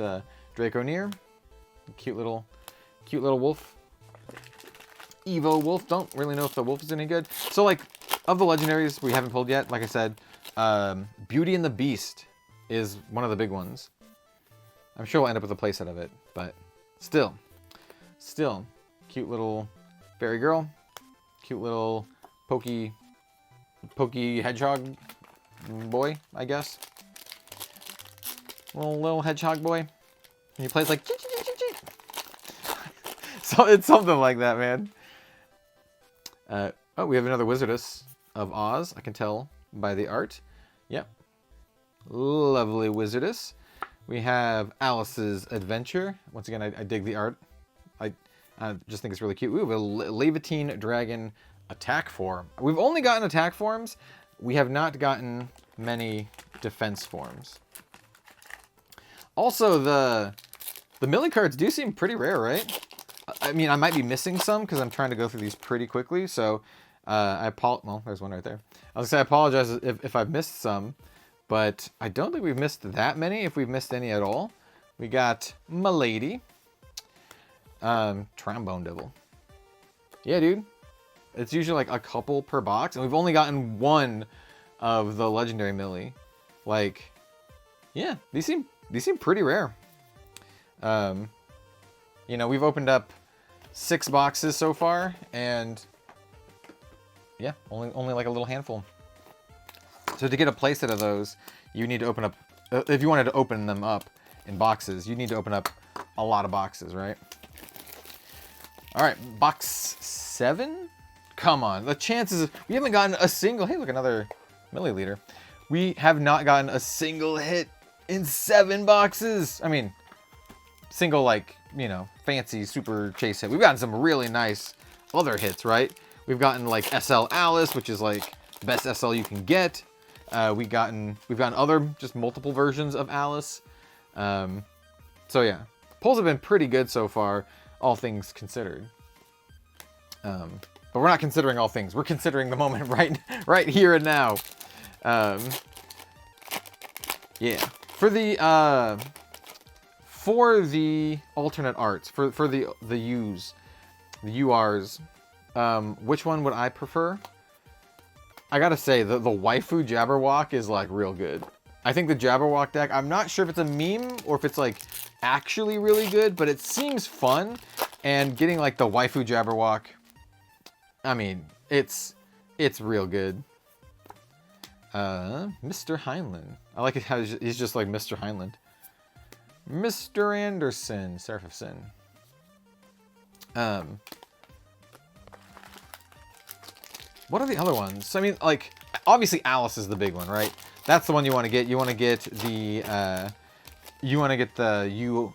Draconeer. Cute little wolf. Evo wolf. Don't really know if the wolf is any good. So, like, of the legendaries we haven't pulled yet, like I said, Beauty and the Beast is one of the big ones. I'm sure we'll end up with a playset of it, but still, cute little fairy girl, cute little pokey hedgehog boy, I guess. Little hedgehog boy, and he plays like. So it's something like that, man. Oh, we have another Wizardess of Oz. I can tell by the art. Yep. Lovely Wizardess. We have Alice's Adventure. Once again, I dig the art. I just think it's really cute. We have a Laevateinn Dragon attack form. We've only gotten attack forms. We have not gotten many defense forms. Also, the Millie cards do seem pretty rare, right? I mean, I might be missing some because I'm trying to go through these pretty quickly. So, well, there's one right there. I was gonna say I apologize if I've missed some, but I don't think we've missed that many. If we've missed any at all, we got Milady, Trombone Devil. Yeah, dude, it's usually like a couple per box, and we've only gotten one of the legendary Millie. Like, yeah, these seem pretty rare. You know, we've opened up 6 boxes so far, and yeah, only like a little handful. So to get a playset of those, you need to open up, if you wanted to open them up in boxes, you need to open up a lot of boxes, right? All right, box 7? Come on, the chances, we haven't gotten a single, hey, look, another milliliter. We have not gotten a single hit in 7 boxes. I mean, single, like, you know, fancy super chase hit. We've gotten some really nice other hits, right? We've gotten like SL Alice, which is like the best SL you can get. We've gotten other just multiple versions of Alice. So yeah, pulls have been pretty good so far, all things considered. But we're not considering all things. We're considering the moment right here and now. Yeah. For the alternate arts, for the U's, the URs, which one would I prefer? I gotta say, the waifu Jabberwock is like real good. I think the Jabberwock deck, I'm not sure if it's a meme or if it's like actually really good, but it seems fun. And getting like the waifu Jabberwock, I mean, it's real good. Mr. Heinlein. I like it how he's just like Mr. Heinlein. Mr. Anderson, Seraph of Sin. What are the other ones? I mean, like, obviously Alice is the big one, right? That's the one you want to get. You want to get the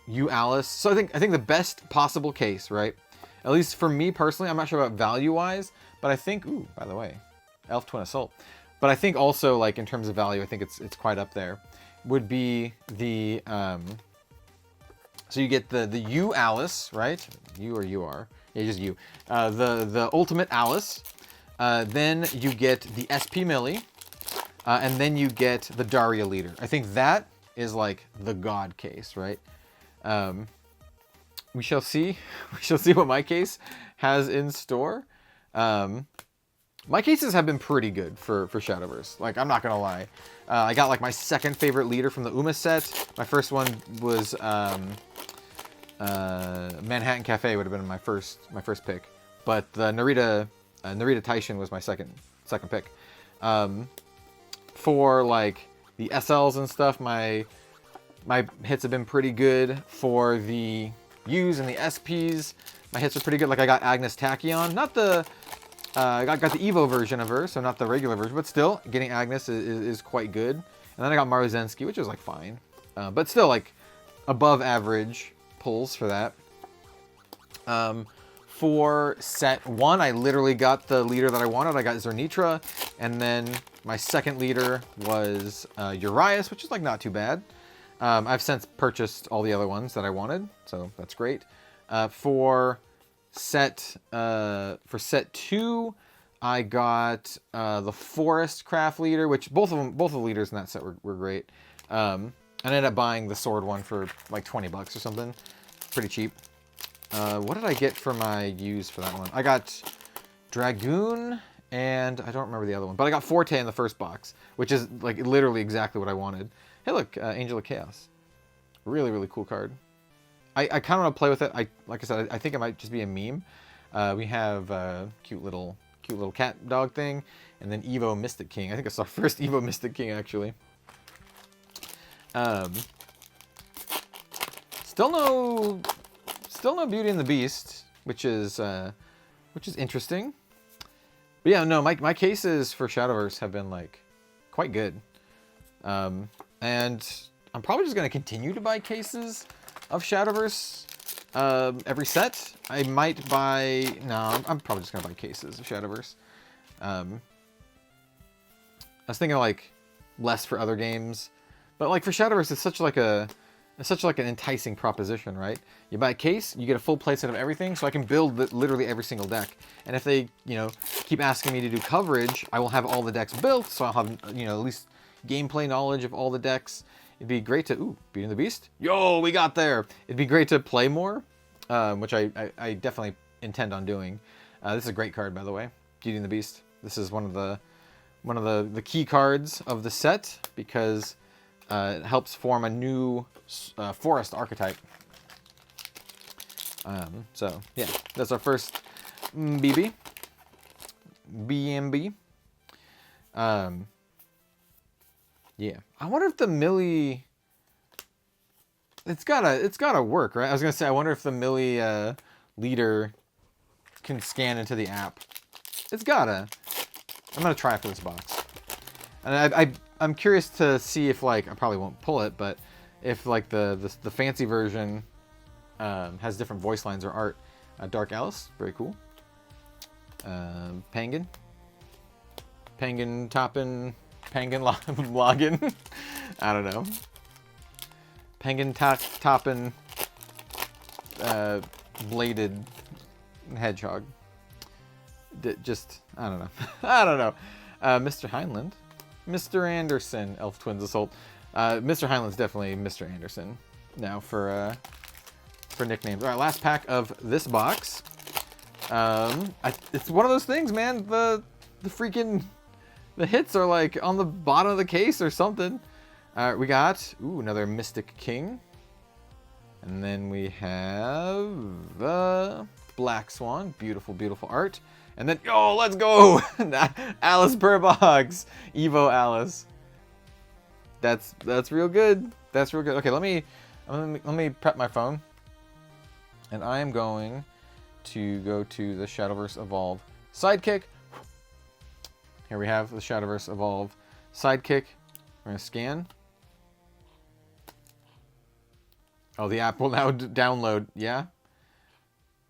U Alice. So I think the best possible case, right? At least for me personally, I'm not sure about value-wise, but I think, ooh, by the way, Elf Twin Assault. But I think also, like, in terms of value, I think it's quite up there. Would be the, so you get the U Alice, right? U or UR? Yeah, just U. The Ultimate Alice. Then you get the SP Millie. And then you get the Daria Leader. I think that is like the god case, right? We shall see. We shall see what my case has in store. My cases have been pretty good for Shadowverse. Like, I'm not gonna lie. I got like my second favorite leader from the Uma set. My first one was Manhattan Cafe would have been my first pick, but the Narita Taishin was my second pick. For like the SLs and stuff, my hits have been pretty good. For the U's and the SPs, my hits are pretty good. Like I got Agnes Tachyon, not the I got the Evo version of her, so not the regular version, but still getting Agnes is quite good. And then I got Maruzensky, which was like fine, but still like above average pulls for that. For set 1, I literally got the leader that I wanted. I got Zernitra, and then my second leader was Urias, which is like not too bad. I've since purchased all the other ones that I wanted, so that's great. For set 2, I got the Forest Craft leader, which both of the leaders in that set were great. I ended up buying the sword one for like 20 bucks or something, pretty cheap. What did I get for my use for that one? I got Dragoon, and I don't remember the other one, but I got Forte in the first box, which is like literally exactly what I wanted. Hey, look, Angel of Chaos. Really, really cool card. I kind of want to play with it. Like I said, I think it might just be a meme. We have a cute little cat dog thing, and then Evo Mystic King. I think it's our first Evo Mystic King actually. Still no Beauty and the Beast, which is interesting. But yeah, no, my cases for Shadowverse have been like quite good. And I'm probably just gonna continue to buy cases of Shadowverse every set. I might buy I'm probably just gonna buy cases of Shadowverse. I was thinking like less for other games, but like for Shadowverse, it's such like an enticing proposition, right? You buy a case, you get a full playset of everything, so I can build literally every single deck. And if they, keep asking me to do coverage, I will have all the decks built, so I'll have, at least gameplay knowledge of all the decks. It'd be great to, Beauty and the Beast. Yo, we got there! It'd be great to play more, which I definitely intend on doing. This is a great card, by the way, Beauty and the Beast. This is one of the key cards of the set, because it helps form a new forest archetype. So yeah, that's our first BB. Yeah, I wonder if the Millie. It's gotta work, right? I was gonna say, I wonder if the Millie leader can scan into the app. It's gotta. I'm gonna try it for this box, and I'm curious to see if like I probably won't pull it, but if like the fancy version has different voice lines or art. Dark Alice, very cool. Penguin Toppin, Penguin Login. I don't know. Penguin Toppin Bladed Hedgehog. Just I don't know. I don't know. Mr. Heinlein. Mr. Anderson, Elf Twins Assault. Mr. Heinlein's definitely Mr. Anderson now for nicknames. All right, last pack of this box. It's one of those things, man. The hits are like on the bottom of the case or something. We got another Mystic King, and then we have Black Swan. Beautiful, beautiful art. And then let's go, Alice per box, Evo Alice. That's real good. That's real good. Okay, let me prep my phone, and I am going to go to the Shadowverse Evolve Sidekick. Here we have the Shadowverse Evolve Sidekick. We're gonna scan. Oh, the app will now download. Yeah.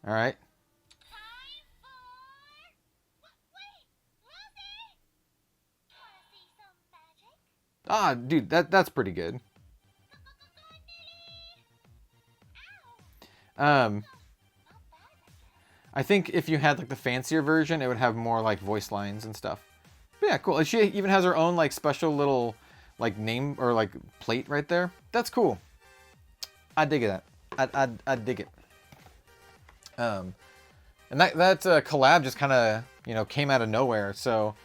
All right. Ah, dude, that's pretty good. I think if you had like the fancier version, it would have more like voice lines and stuff. But yeah, cool. She even has her own like special little like name or like plate right there. That's cool. I dig that. I dig it. And that collab just kind of came out of nowhere. So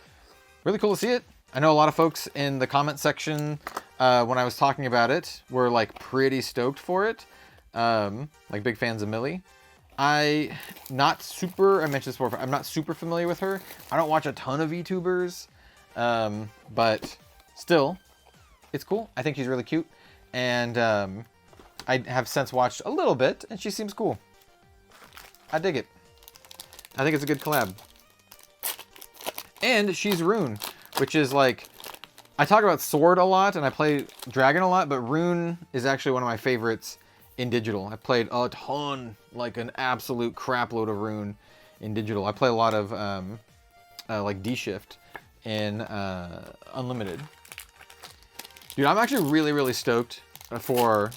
really cool to see it. I know a lot of folks in the comment section when I was talking about it were like pretty stoked for it. Like big fans of Millie. I mentioned this before, I'm not super familiar with her. I don't watch a ton of VTubers, but still, it's cool. I think she's really cute, and I have since watched a little bit, and she seems cool. I dig it. I think it's a good collab. And she's Rune, which is like, I talk about Sword a lot, and I play Dragon a lot, but Rune is actually one of my favorites in digital. I played a ton, like an absolute crap load of Rune in digital. I play a lot of like D-Shift in Unlimited. Dude, I'm actually really, really stoked for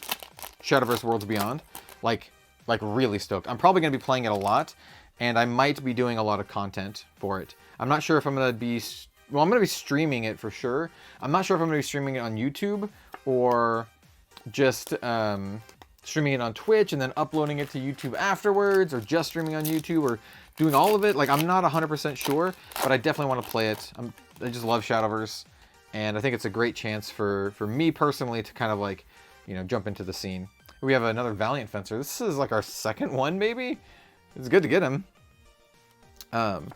Shadowverse Worlds Beyond. Like really stoked. I'm probably going to be playing it a lot, and I might be doing a lot of content for it. I'm not sure if I'm going to be... Well, I'm going to be streaming it for sure. I'm not sure if I'm going to be streaming it on YouTube or just... streaming it on Twitch and then uploading it to YouTube afterwards, or just streaming on YouTube, or doing all of it. Like, I'm not 100% sure, but I definitely want to play it. I just love Shadowverse, and I think it's a great chance for me personally to kind of like, jump into the scene. We have another Valiant Fencer. This is like our second one, maybe? It's good to get him. And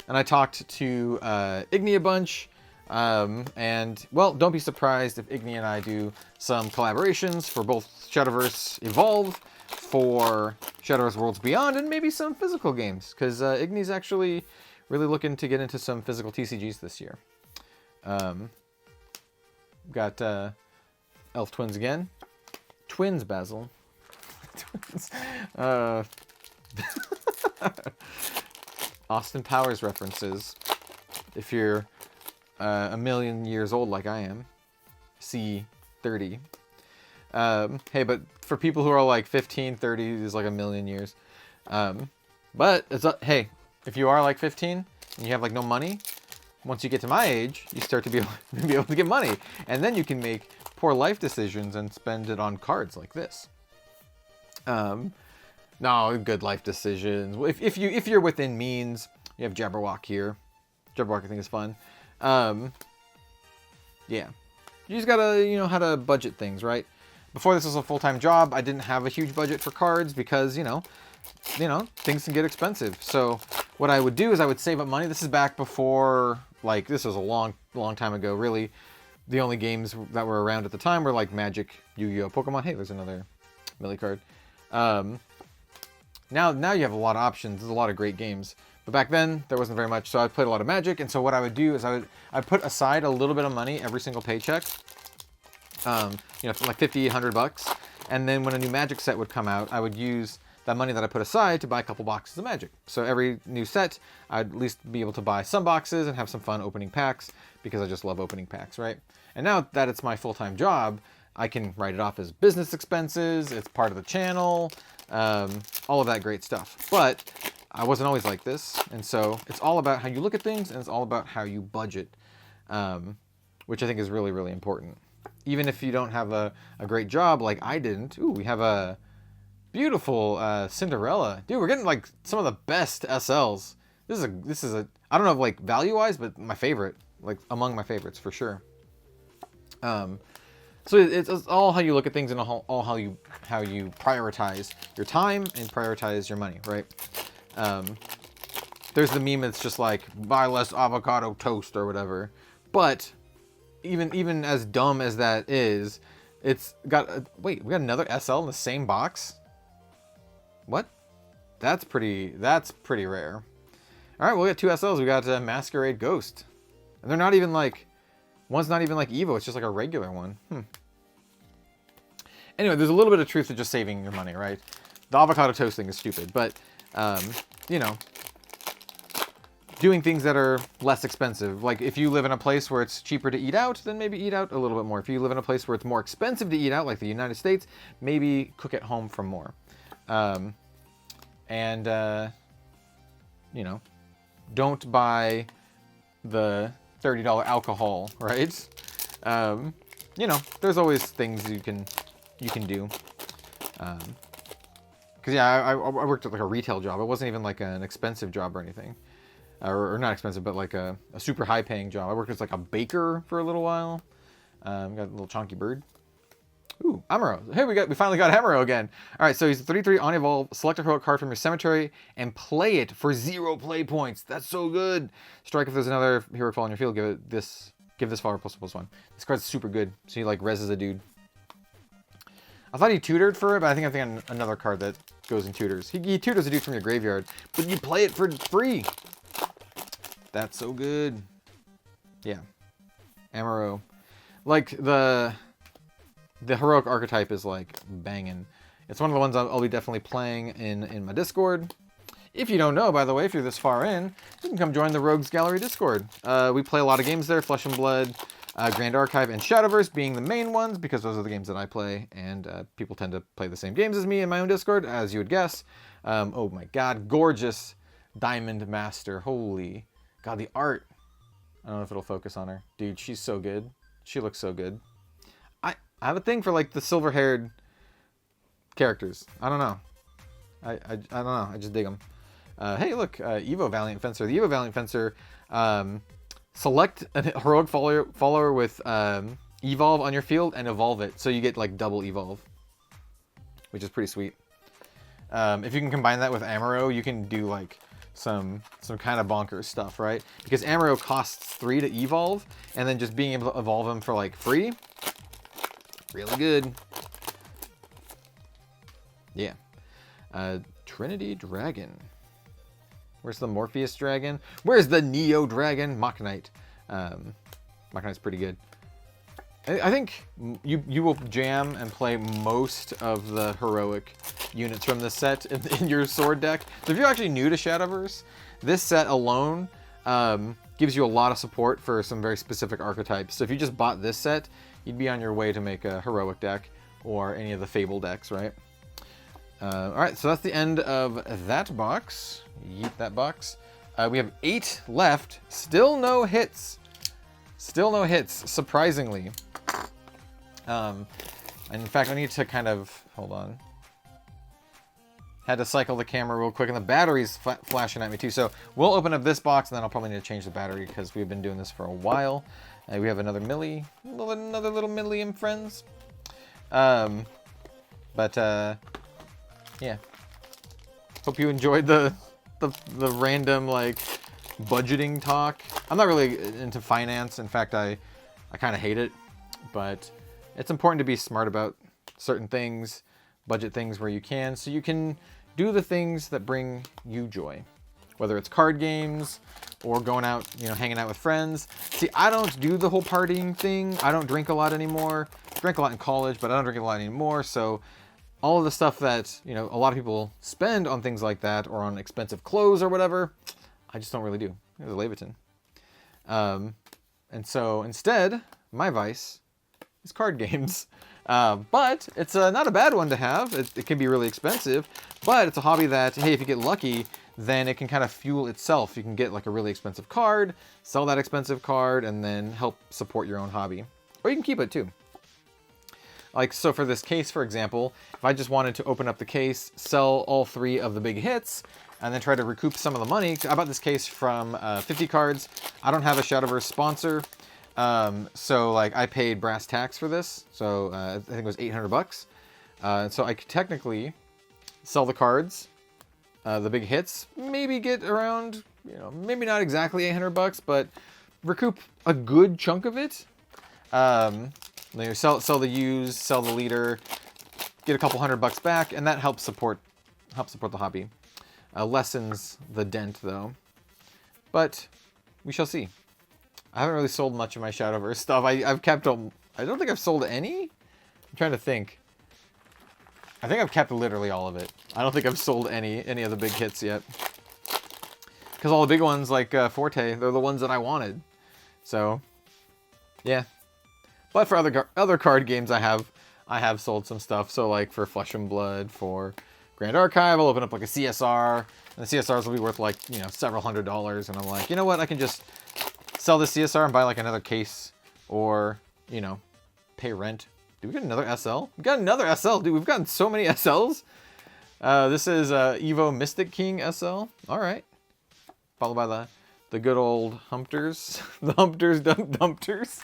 I talked to Igni a bunch. And well, don't be surprised if Igni and I do some collaborations for both Shadowverse Evolve, for Shadowverse Worlds Beyond, and maybe some physical games, because Igni's actually really looking to get into some physical TCGs this year. Got Elf Twins again. Twins, Basil. Twins. Austin Powers references. If you're a million years old like I am, C 30. Hey, but for people who are like 15, 30 is like a million years. But it's hey, if you are like 15 and you have like no money, once you get to my age, you start to be able to get money, and then you can make poor life decisions and spend it on cards like this. No, good life decisions. If you're within means, you have Jabberwock here. Jabberwock I think is fun. Yeah, you just gotta how to budget things, right? Before this was a full-time job, I didn't have a huge budget for cards because things can get expensive. So what I would do is I would save up money. This is back before, like, this was a long time ago. Really, the only games that were around at the time were like Magic, Yu-Gi-Oh, Pokemon. Hey, there's another Millie card. Now you have a lot of options. There's a lot of great games. But back then, there wasn't very much, so I played a lot of Magic, and so what I would do is I'd put aside a little bit of money every single paycheck, like 50, 100 bucks, and then when a new Magic set would come out, I would use that money that I put aside to buy a couple boxes of Magic. So every new set, I'd at least be able to buy some boxes and have some fun opening packs, because I just love opening packs, right? And now that it's my full-time job, I can write it off as business expenses, it's part of the channel, all of that great stuff. But I wasn't always like this, and so it's all about how you look at things, and it's all about how you budget which I think is really, really important. Even if you don't have a great job like I didn't. Ooh, we have a beautiful Cinderella. Dude, we're getting like some of the best SLs. This is a I don't know if like value-wise, but my favorite. Like among my favorites for sure. So it's all how you look at things and all how you prioritize your time and prioritize your money, right? There's the meme that's just like buy less avocado toast or whatever, but even as dumb as that is, it's got wait, we got another SL in the same box. What? That's pretty rare. All right, we'll get 2 SLs. We got Masquerade Ghost, and they're not even like. One's not even like Evo, it's just like a regular one. Anyway, there's a little bit of truth to just saving your money, right? The avocado toast thing is stupid, but, you know, doing things that are less expensive. Like if you live in a place where it's cheaper to eat out, then maybe eat out a little bit more. If you live in a place where it's more expensive to eat out, like the United States, maybe cook at home for more. You know, don't buy the $30 alcohol, right? You know, there's always things you can do. Cause yeah, I worked at like a retail job. It wasn't even like an expensive job or anything, or not expensive, but like a super high paying job. I worked as like a baker for a little while. Got a little chonky bird. Ooh, Amuro. Hey, we finally got Amuro again. All right, so he's a 33 on evolve. Select a heroic card from your cemetery and play it for 0 play points. That's so good. Strike if there's another heroic fall on your field. Give this follower +1/+1. This card's super good. So he like reses a dude. I thought he tutored for it, but I think another card that goes in tutors. He tutors a dude from your graveyard, but you play it for free. That's so good. Yeah, Amuro. Like the heroic archetype is like banging. It's one of the ones I'll be definitely playing in my Discord. If you don't know, by the way, if you're this far in, you can come join the Rogues Gallery Discord. We play a lot of games there, Flesh and Blood, Grand Archive, and Shadowverse being the main ones, because those are the games that I play, and people tend to play the same games as me in my own Discord, as you would guess. Oh my god, gorgeous Diamond Master. Holy god, the art. I don't know if it'll focus on her. Dude, she's so good. She looks so good. I have a thing for like the silver-haired characters. I don't know. I don't know. I just dig them. Hey, look, Evo Valiant Fencer. The Evo Valiant Fencer. Select a heroic follower with evolve on your field and evolve it, so you get like double evolve, which is pretty sweet. If you can combine that with Amuro, you can do like some kind of bonkers stuff, right? Because Amuro costs 3 to evolve, and then just being able to evolve him for like free. Really good. Yeah. Trinity Dragon. Where's the Morpheus Dragon? Where's the Neo Dragon? Mach Knight. Mach Knight's pretty good. I think you will jam and play most of the heroic units from this set in your sword deck. So if you're actually new to Shadowverse, this set alone gives you a lot of support for some very specific archetypes. So if you just bought this set, you'd be on your way to make a heroic deck or any of the Fable decks, right? All right, so that's the end of that box. Yeet that box. We have 8 left. Still no hits. Still no hits, surprisingly. And in fact, I need to kind of, hold on. Had to cycle the camera real quick, and the battery's flashing at me too. So we'll open up this box, and then I'll probably need to change the battery because we've been doing this for a while. We have another Millie, another little Millie and friends. Yeah. Hope you enjoyed the random like budgeting talk. I'm not really into finance. In fact, I kind of hate it, but it's important to be smart about certain things, budget things where you can, so you can do the things that bring you joy, whether it's card games or going out, you know, hanging out with friends. See, I don't do the whole partying thing. I don't drink a lot anymore. I drank a lot in college, but I don't drink a lot anymore. So all of the stuff that, you know, a lot of people spend on things like that or on expensive clothes or whatever, I just don't really do. There's a Laevateinn. And so instead, my vice is card games. But it's not a bad one to have. It can be really expensive, but it's a hobby that, hey, if you get lucky, then it can kind of fuel itself. You can get like a really expensive card, sell that expensive card, and then help support your own hobby. Or you can keep it too. Like, so for this case, for example, if I just wanted to open up the case, sell all 3 of the big hits, and then try to recoup some of the money. I bought this case from 50 cards. I don't have a Shadowverse sponsor. So like I paid brass tacks for this. So I think it was 800 bucks. So I could technically sell the cards, the big hits, maybe get around, you know, maybe not exactly 800 bucks, but recoup a good chunk of it. Sell the used, sell the leader, get a couple $100 back, and that helps support the hobby. Lessens the dent though, but we shall see. I haven't really sold much of my Shadowverse stuff. I've kept I don't think I've sold any. I'm trying to think. I think I've kept literally all of it. I don't think I've sold any of the big hits yet. Because all the big ones like Forte, they're the ones that I wanted. So, yeah. But for other card games, I have sold some stuff. So like for Flesh and Blood, for Grand Archive, I'll open up like a CSR, and the CSRs will be worth like, you know, several $100s, and I'm like, you know what, I can just sell this CSR and buy like another case, or, you know, pay rent. Did we get another SL? We got another SL, dude. We've gotten so many SLs. This is Evo Mystic King SL. All right. Followed by the good old Humpters. The Humpters Dumpters.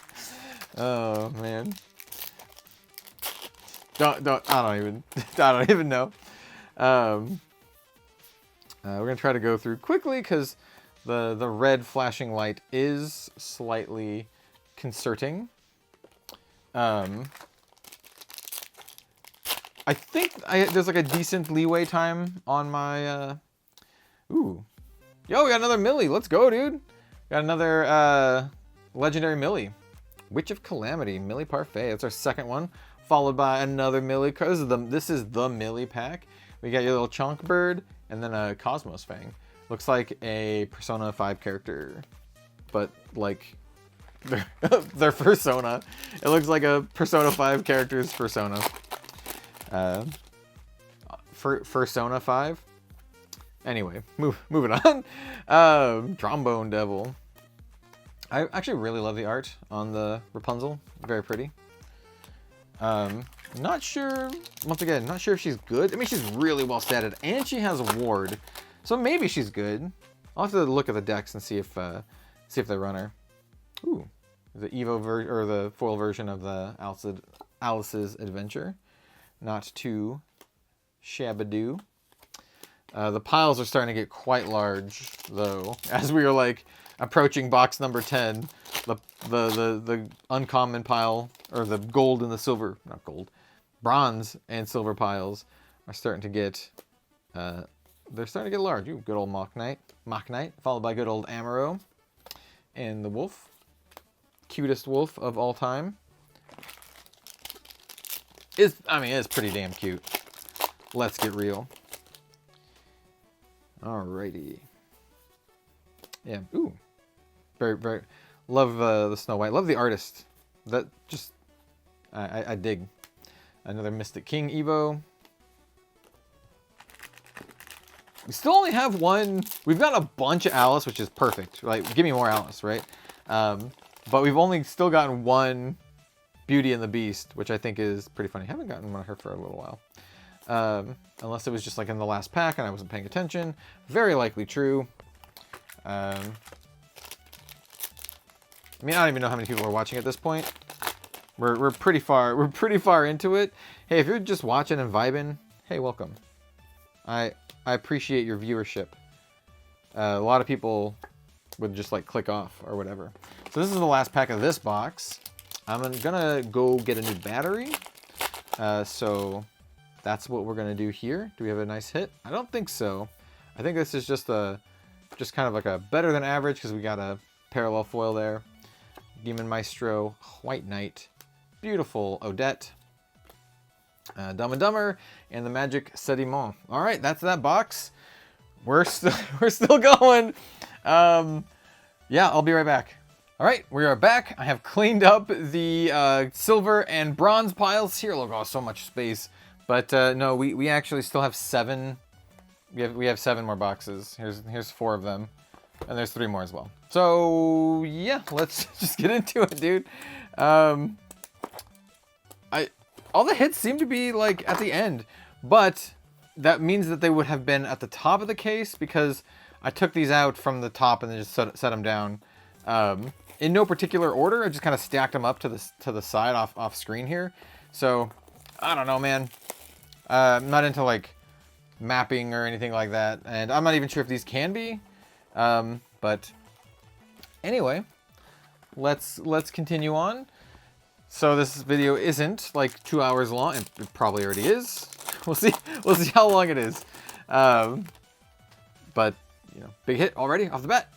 Oh man. I don't even know. We're gonna try to go through quickly because the red flashing light is slightly concerning. I think there's like a decent leeway time on my. Ooh, yo, we got another Millie. Let's go, dude. Got another legendary Millie, Witch of Calamity, Millie Parfait. That's our second one, followed by another Millie. This is the Millie pack. We got your little Chonk Bird, and then a Cosmos Fang. Looks like a Persona 5 character, but like their persona. It looks like a Persona 5 character's persona. Persona 5. Anyway, moving on. Trombone Devil. I actually really love the art on the Rapunzel. Very pretty. Not sure, once again, not sure if she's good. I mean, she's really well statted, and she has a ward, so maybe she's good. I'll have to look at the decks and see if they run her. Ooh, the Evo or the foil version of the Alice's Adventure. Not too shabadoo. The piles are starting to get quite large, though, as we are like approaching box number 10. The uncommon pile, or the gold and the silver, not gold, bronze and silver piles are starting to get, they're starting to get large. Ooh, good old Mach Knight, followed by good old Amaro, and the wolf, cutest wolf of all time. It's pretty damn cute. Let's get real. Alrighty. Yeah. Ooh. Very, very. Love the Snow White. Love the artist. That just. I dig. Another Mystic King Evo. We still only have one. We've got a bunch of Alice, which is perfect. Like, give me more Alice, right? But we've only still gotten one Beauty and the Beast, which I think is pretty funny. I haven't gotten one of her for a little while. Unless it was just like in the last pack and I wasn't paying attention. Very likely true. I mean, I don't even know how many people are watching at this point. We're pretty far into it. Hey, if you're just watching and vibing, hey, welcome. I appreciate your viewership. A lot of people would just like click off or whatever. So this is the last pack of this box. I'm gonna go get a new battery. So that's what we're gonna do here. Do we have a nice hit? I don't think so. I think this is just kind of like a better than average because we got a parallel foil there. Demon Maestro, White Knight, beautiful Odette, Dumb and Dumber, and the Magic Sediment. All right, that's that box. We're still going. Yeah, I'll be right back. All right, we are back. I have cleaned up the silver and bronze piles here. Look, oh, so much space. But no, we actually still have 7. We have 7 more boxes. Here's 4 of them, and there's 3 more as well. So yeah, let's just get into it, dude. All the hits seem to be like at the end, but that means that they would have been at the top of the case because I took these out from the top and then just set them down. In no particular order. I just kind of stacked them up to the side off screen here. So I don't know, man. I'm not into like mapping or anything like that, and I'm not even sure if these can be. But anyway, let's continue on. So this video isn't like 2 hours long. It probably already is. We'll see how long it is. But you know, big hit already off the bat.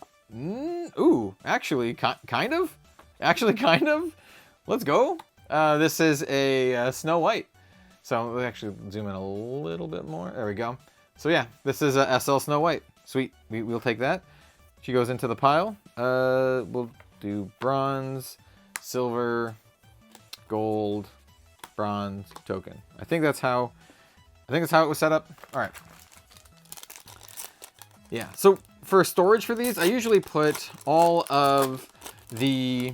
Ooh, actually, kind of. Actually, kind of. Let's go. This is a Snow White. So let's actually zoom in a little bit more. There we go. So yeah, this is a SL Snow White. Sweet. We'll take that. She goes into the pile. We'll do bronze, silver, gold, bronze, token. I think that's how it was set up. All right. Yeah. So for storage for these, I usually put all of the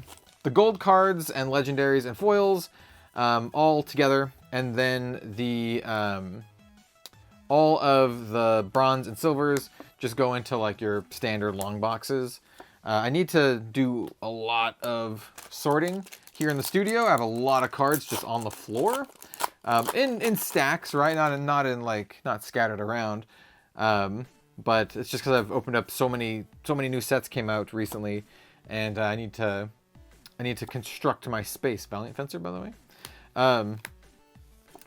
gold cards and legendaries and foils all together, and then the all of the bronze and silvers just go into like your standard long boxes. I need to do a lot of sorting here in the studio. I have a lot of cards just on the floor, in stacks, right? Not scattered around. But it's just because I've opened up so many new sets came out recently, and I need to construct my space. Valiant Fencer, by the way. And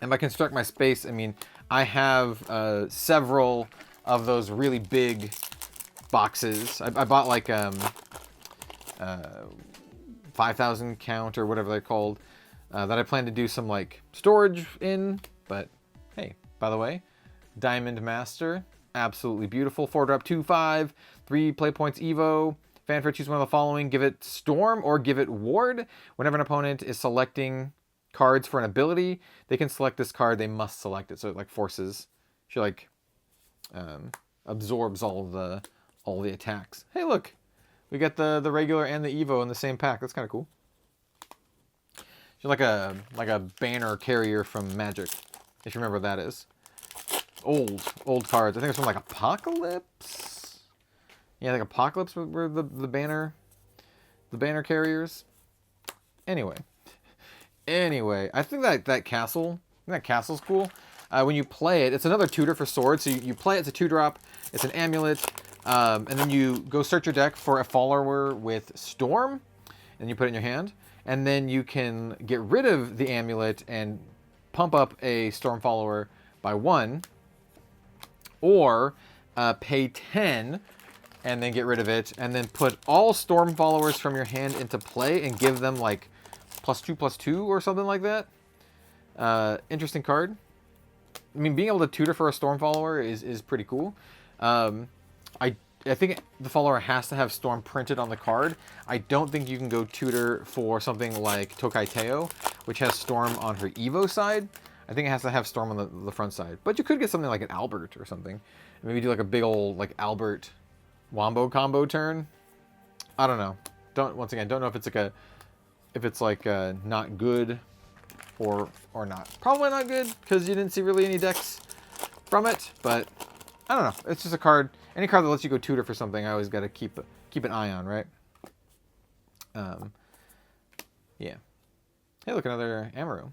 by construct my space, I mean I have several of those really big boxes. I bought like 5,000 count or whatever they're called, that I plan to do some like storage in. But hey, by the way, Diamond Master. Absolutely beautiful. 4-drop 2/5, 3 play points Evo. Fanfare, choose one of the following. Give it Storm or give it Ward. Whenever an opponent is selecting cards for an ability, they can select this card. They must select it. So it like forces, she like absorbs all the attacks. Hey, look, we got the regular and the Evo in the same pack. That's kind of cool. She's like a banner carrier from Magic, if you remember what that is. Old cards. I think it's from like Apocalypse. Yeah, like Apocalypse were the banner carriers. Anyway, I think that castle's cool. When you play it, it's another tutor for swords. So you play it, it's a 2-drop. It's an amulet, and then you go search your deck for a follower with Storm, and you put it in your hand, and then you can get rid of the amulet and pump up a Storm follower by 1. Or pay 10 and then get rid of it, and then put all Storm followers from your hand into play and give them like +2/+2 or something like that. Interesting card. I mean, being able to tutor for a Storm follower is pretty cool. I think the follower has to have Storm printed on the card. I don't think you can go tutor for something like Tokai Teo, which has Storm on her Evo side. I think it has to have Storm on the front side. But you could get something like an Albert or something. Maybe do like a big old like Albert Wombo combo turn. I don't know. Don't know if it's like not good or not. Probably not good because you didn't see really any decks from it. But I don't know. It's just a card. Any card that lets you go tutor for something, I always got to keep an eye on, right? Yeah. Hey, look, another Amaru.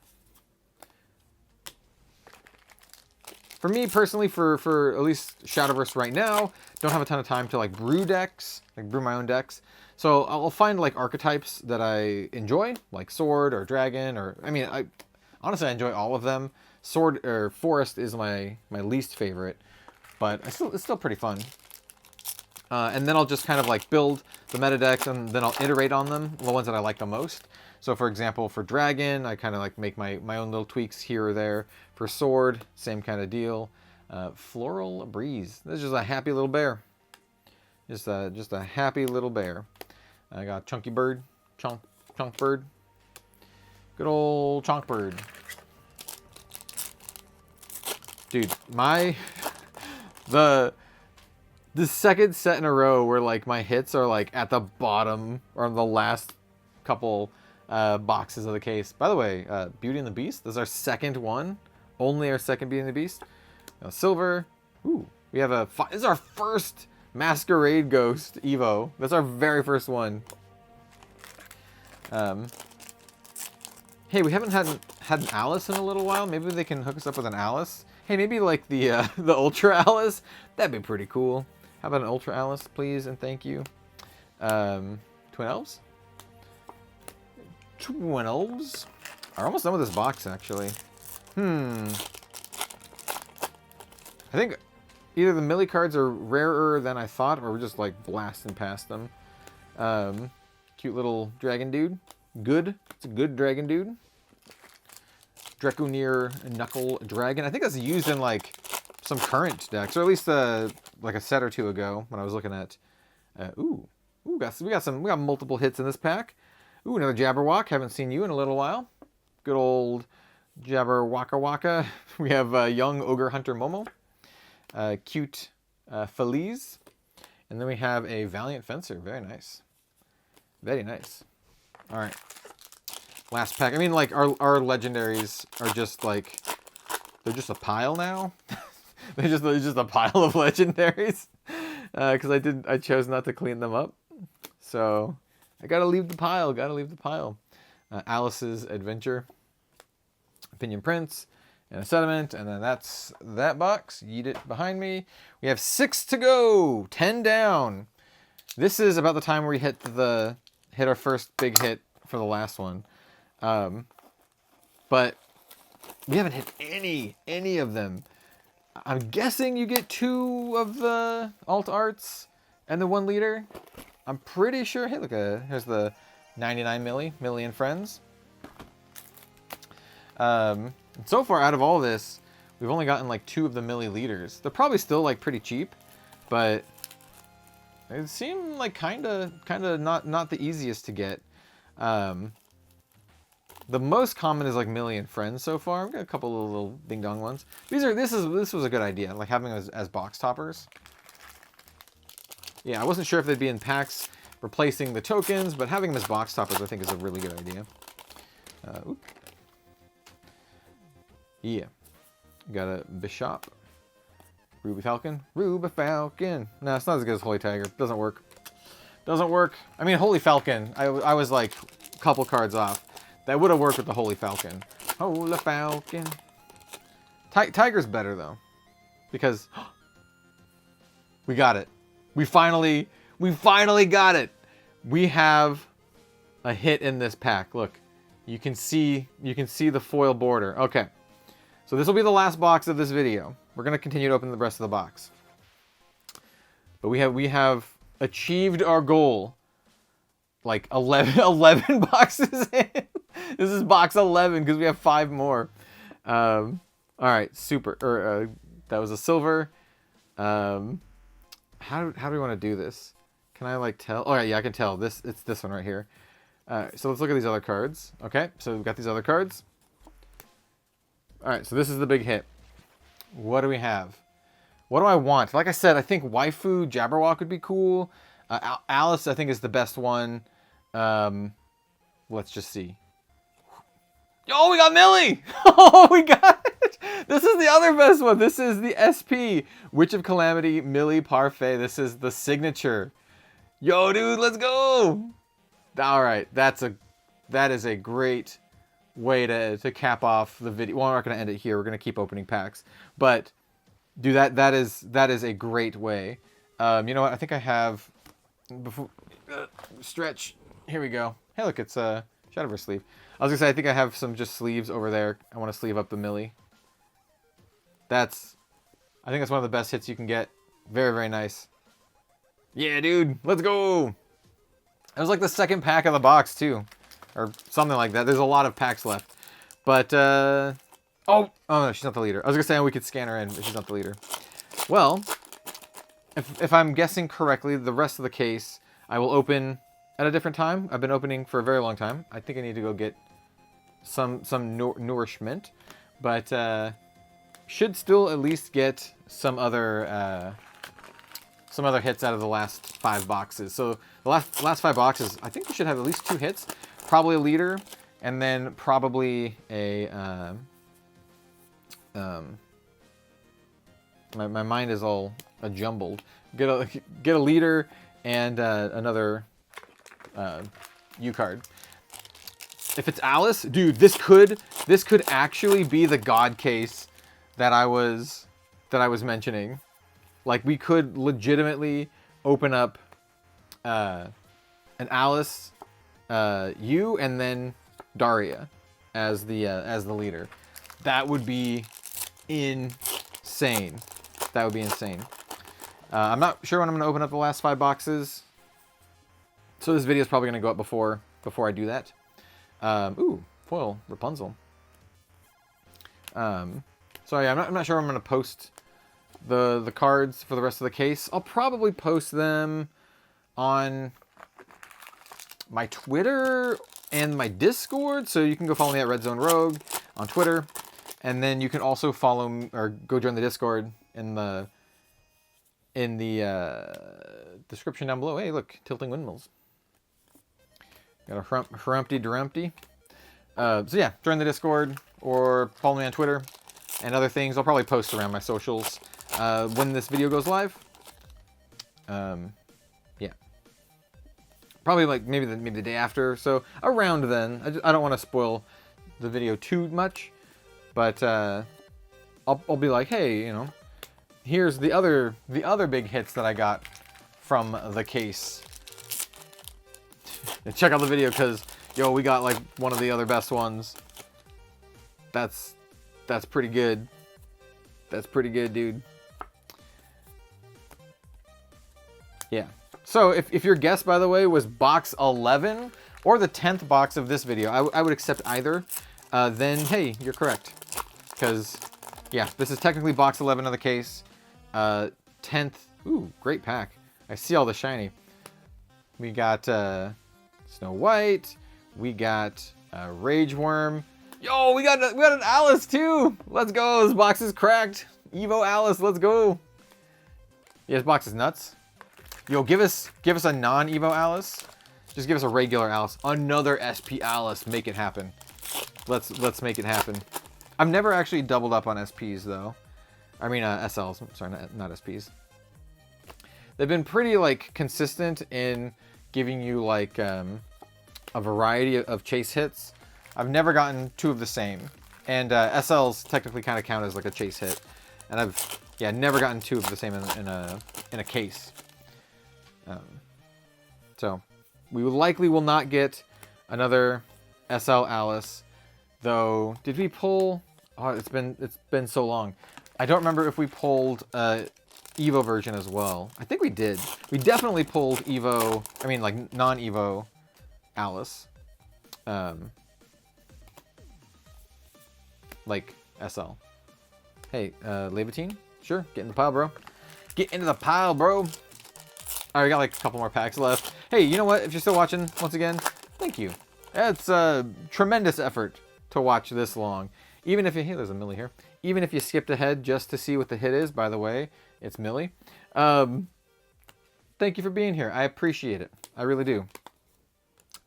For me personally, for at least Shadowverse right now, don't have a ton of time to like brew decks, like brew my own decks. So I'll find like archetypes that I enjoy, like Sword or Dragon, or I mean, honestly I enjoy all of them. Sword or Forest is my least favorite, but it's still pretty fun. And then I'll just kind of like build the meta decks, and then I'll iterate on them, the ones that I like the most. So for example, for Dragon, I kind of like make my own little tweaks here or there. For Sword, same kind of deal. Floral Breeze. This is just a happy little bear. Just a happy little bear. I got Chunky Bird. chunk bird. Good old chonk bird. Dude, the second set in a row where like my hits are like at the bottom or on the last couple boxes of the case. By the way, Beauty and the Beast, this is our second one. Only our second Beauty and the Beast. Silver. Ooh, we have this is our first Masquerade Ghost Evo. That's our very first one. Hey, we haven't had an Alice in a little while. Maybe they can hook us up with an Alice. Hey, maybe like the Ultra Alice. That'd be pretty cool. How about an Ultra Alice, please, and thank you. Twin Elves? Twin Elves? Are almost done with this box, actually. I think either the Millie cards are rarer than I thought, or we're just like blasting past them. Cute little dragon dude. Good. It's a good dragon dude. Draconeer Knuckle Dragon. I think that's used in like some current decks, or at least like a set or two ago when I was looking at. We got multiple hits in this pack. Ooh, another Jabberwock. Haven't seen you in a little while. Good old Jabberwocka. We have young Ogre Hunter Momo. Cute Feliz. And then we have a Valiant Fencer. Very nice. Very nice. All right. Last pack. I mean, like, our legendaries are just, like, they're just a pile now. they're just a pile of legendaries. Because I chose not to clean them up. So, I gotta leave the pile. Alice's Adventure. Opinion Prince. And a Sediment. And then that's that box. Yeet it behind me. We have 6 to go. 10 down. This is about the time where we hit our first big hit for the last one. But we haven't hit any of them. I'm guessing you get 2 of the alt arts and the 1 leader. I'm pretty sure. Hey, look, here's the 99 Millie and Friends. So far out of all this, we've only gotten like 2 of the Millie leaders. They're probably still like pretty cheap, but they seem like kind of not the easiest to get. The most common is like Millie and Friends so far. We've got a couple of little ding dong ones. This was a good idea, like having them as box toppers. Yeah, I wasn't sure if they'd be in packs replacing the tokens, but having them as box toppers I think is a really good idea. Yeah, got a Bishop, Ruby Falcon. No, it's not as good as Holy Tiger. Doesn't work. I mean, Holy Falcon, I was like a couple cards off. That would have worked with the Holy Falcon. Holy Falcon. Tiger's better though, because we got it. We finally got it. We have a hit in this pack. Look, you can see the foil border. Okay, so this will be the last box of this video. We're gonna continue to open the rest of the box, but we have achieved our goal. Like 11 boxes in. This is box 11 because we have 5 more. All right, super. That was a silver. How do we want to do this? Can I like tell? Oh yeah, I can tell. It's this one right here. So let's look at these other cards. Okay, so we've got these other cards. All right, so this is the big hit. What do we have? What do I want? Like I said, I think Waifu Jabberwock would be cool. Alice, I think, is the best one. Let's just see. Oh, we got Millie! Oh, we got it! This is the other best one. This is the SP, Witch of Calamity, Millie Parfait. This is the signature. Yo, dude, let's go! All right, that is a great way to cap off the video. Well, we're not going to end it here. We're going to keep opening packs. But, dude, that is a great way. You know what? I think I have... Before stretch. Here we go. Hey, look, it's a Shadowverse sleeve. I was gonna say I think I have some just sleeves over there. I want to sleeve up the Millie. I think that's one of the best hits you can get. Very, very nice. Yeah, dude, let's go. It was like the second pack of the box too, or something like that. There's a lot of packs left, but oh no, she's not the leader. I was gonna say we could scan her in, but she's not the leader. Well, if I'm guessing correctly, the rest of the case I will open at a different time. I've been opening for a very long time. I think I need to go get some nourishment, but should still at least get some other hits out of the last 5 boxes. So the last 5 boxes, I think we should have at least 2 hits, probably a leader, and then probably a my mind is all jumbled. Get a leader and another U card. If it's Alice, dude, this could actually be the God case that I was mentioning. Like, we could legitimately open up an Alice, you, and then Daria as the leader. That would be insane. That would be insane. I'm not sure when I'm going to open up the last 5 boxes, so this video is probably going to go up before I do that. Ooh, foil Rapunzel. So yeah, I'm not sure I'm going to post the cards for the rest of the case. I'll probably post them on my Twitter and my Discord, so you can go follow me at Red Zone Rogue on Twitter, and then you can also follow me, or go join the Discord in the description down below. Hey, look, tilting windmills. Got a Hrumpty Durumpty. So yeah, join the Discord or follow me on Twitter and other things. I'll probably post around my socials when this video goes live. Yeah, probably like maybe the day after. So around then, I don't want to spoil the video too much, but I'll be like, hey, you know, here's the other big hits that I got from the case. And check out the video, because yo, we got like one of the other best ones. That's pretty good. That's pretty good, dude. Yeah. So if your guess, by the way, was box 11 or the 10th box of this video, I would accept either. Then hey, you're correct. Because yeah, this is technically box 11 of the case. 10th. Ooh, great pack. I see all the shiny. We got Snow White. We got Rage Worm. Yo, we got an Alice too. Let's go. This box is cracked. Evo Alice, let's go. Yeah, this box is nuts. Yo, give us a non-Evo Alice. Just give us a regular Alice. Another SP Alice. Make it happen. Let's make it happen. I've never actually doubled up on SPs though. I mean SLs. Sorry, not SPs. They've been pretty like consistent in giving you like a variety of chase hits. I've never gotten 2 of the same, and SLs technically kind of count as like a chase hit, and I've never gotten 2 of the same in a case. So we likely will not get another SL Alice, though. Did we pull? Oh, it's been so long. I don't remember if we pulled Evo version as well. I think we did. We definitely pulled Evo. I mean, like non-Evo Alice. Like SL. Hey, Laevateinn? Sure, get in the pile, bro. Get into the pile, bro. Alright, we got like a couple more packs left. Hey, you know what? If you're still watching, once again, thank you. It's a tremendous effort to watch this long. Even if you, hey, there's a Millie here. Even if you skipped ahead just to see what the hit is, by the way, it's Millie. Thank you for being here. I appreciate it. I really do.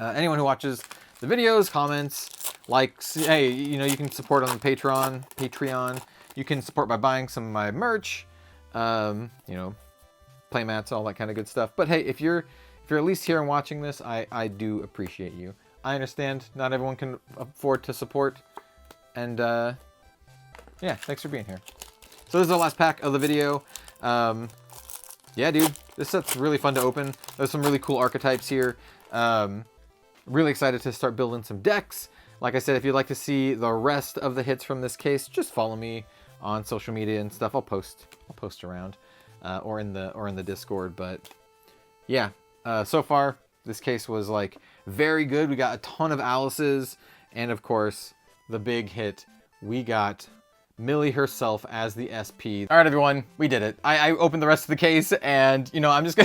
Anyone who watches the videos, comments, likes, hey, you know, you can support on the Patreon. You can support by buying some of my merch, you know, playmats, all that kind of good stuff. But hey, if you're at least here and watching this, I do appreciate you. I understand not everyone can afford to support, and yeah, thanks for being here. So this is the last pack of the video. Yeah, dude, this set's really fun to open. There's some really cool archetypes here. Really excited to start building some decks. Like I said, if you'd like to see the rest of the hits from this case, just follow me on social media and stuff. I'll post around, or in the Discord. But yeah, so far this case was like very good. We got a ton of Alices, and of course the big hit, we got Millie herself as the SP. All right, everyone, we did it. I opened the rest of the case, and you know, I'm just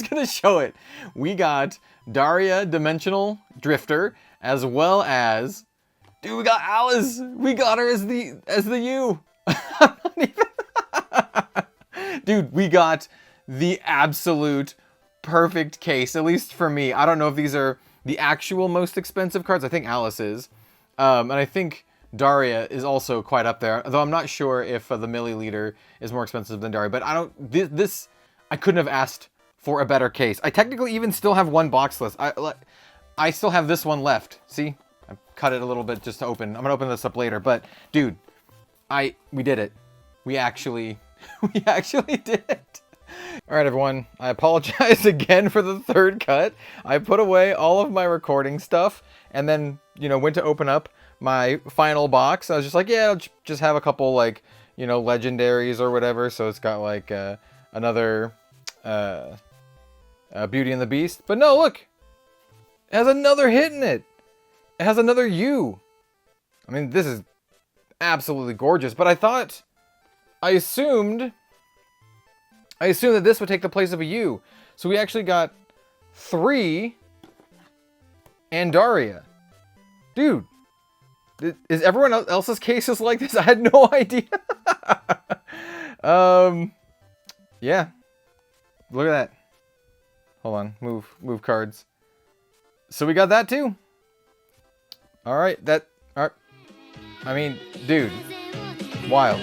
gonna show it. We got Daria Dimensional Drifter, as well as, dude, we got Alice. We got her as the U. I'm not even dude, we got the absolute perfect case, at least for me. I don't know if these are the actual most expensive cards. I think Alice is, and I think Daria is also quite up there, though I'm not sure if the Millie leader is more expensive than Daria, but I don't, this, I couldn't have asked for a better case. I technically even still have one box list. I still have this one left. See, I cut it a little bit just to open. I'm gonna open this up later, but dude, we did it. We actually did it. All right, everyone, I apologize again for the third cut. I put away all of my recording stuff and then, you know, went to open up my final box. I was just like, yeah, I'll just have a couple, like, you know, legendaries or whatever. So it's got like another Beauty and the Beast. But no, look, it has another hit in it. It has another U. I mean, this is absolutely gorgeous. But I assumed that this would take the place of a U. So we actually got 3 and Daria. Dude. Is everyone else's cases like this? I had no idea. Yeah. Look at that. Hold on. Move cards. So we got that too. All right. I mean, dude. Wild.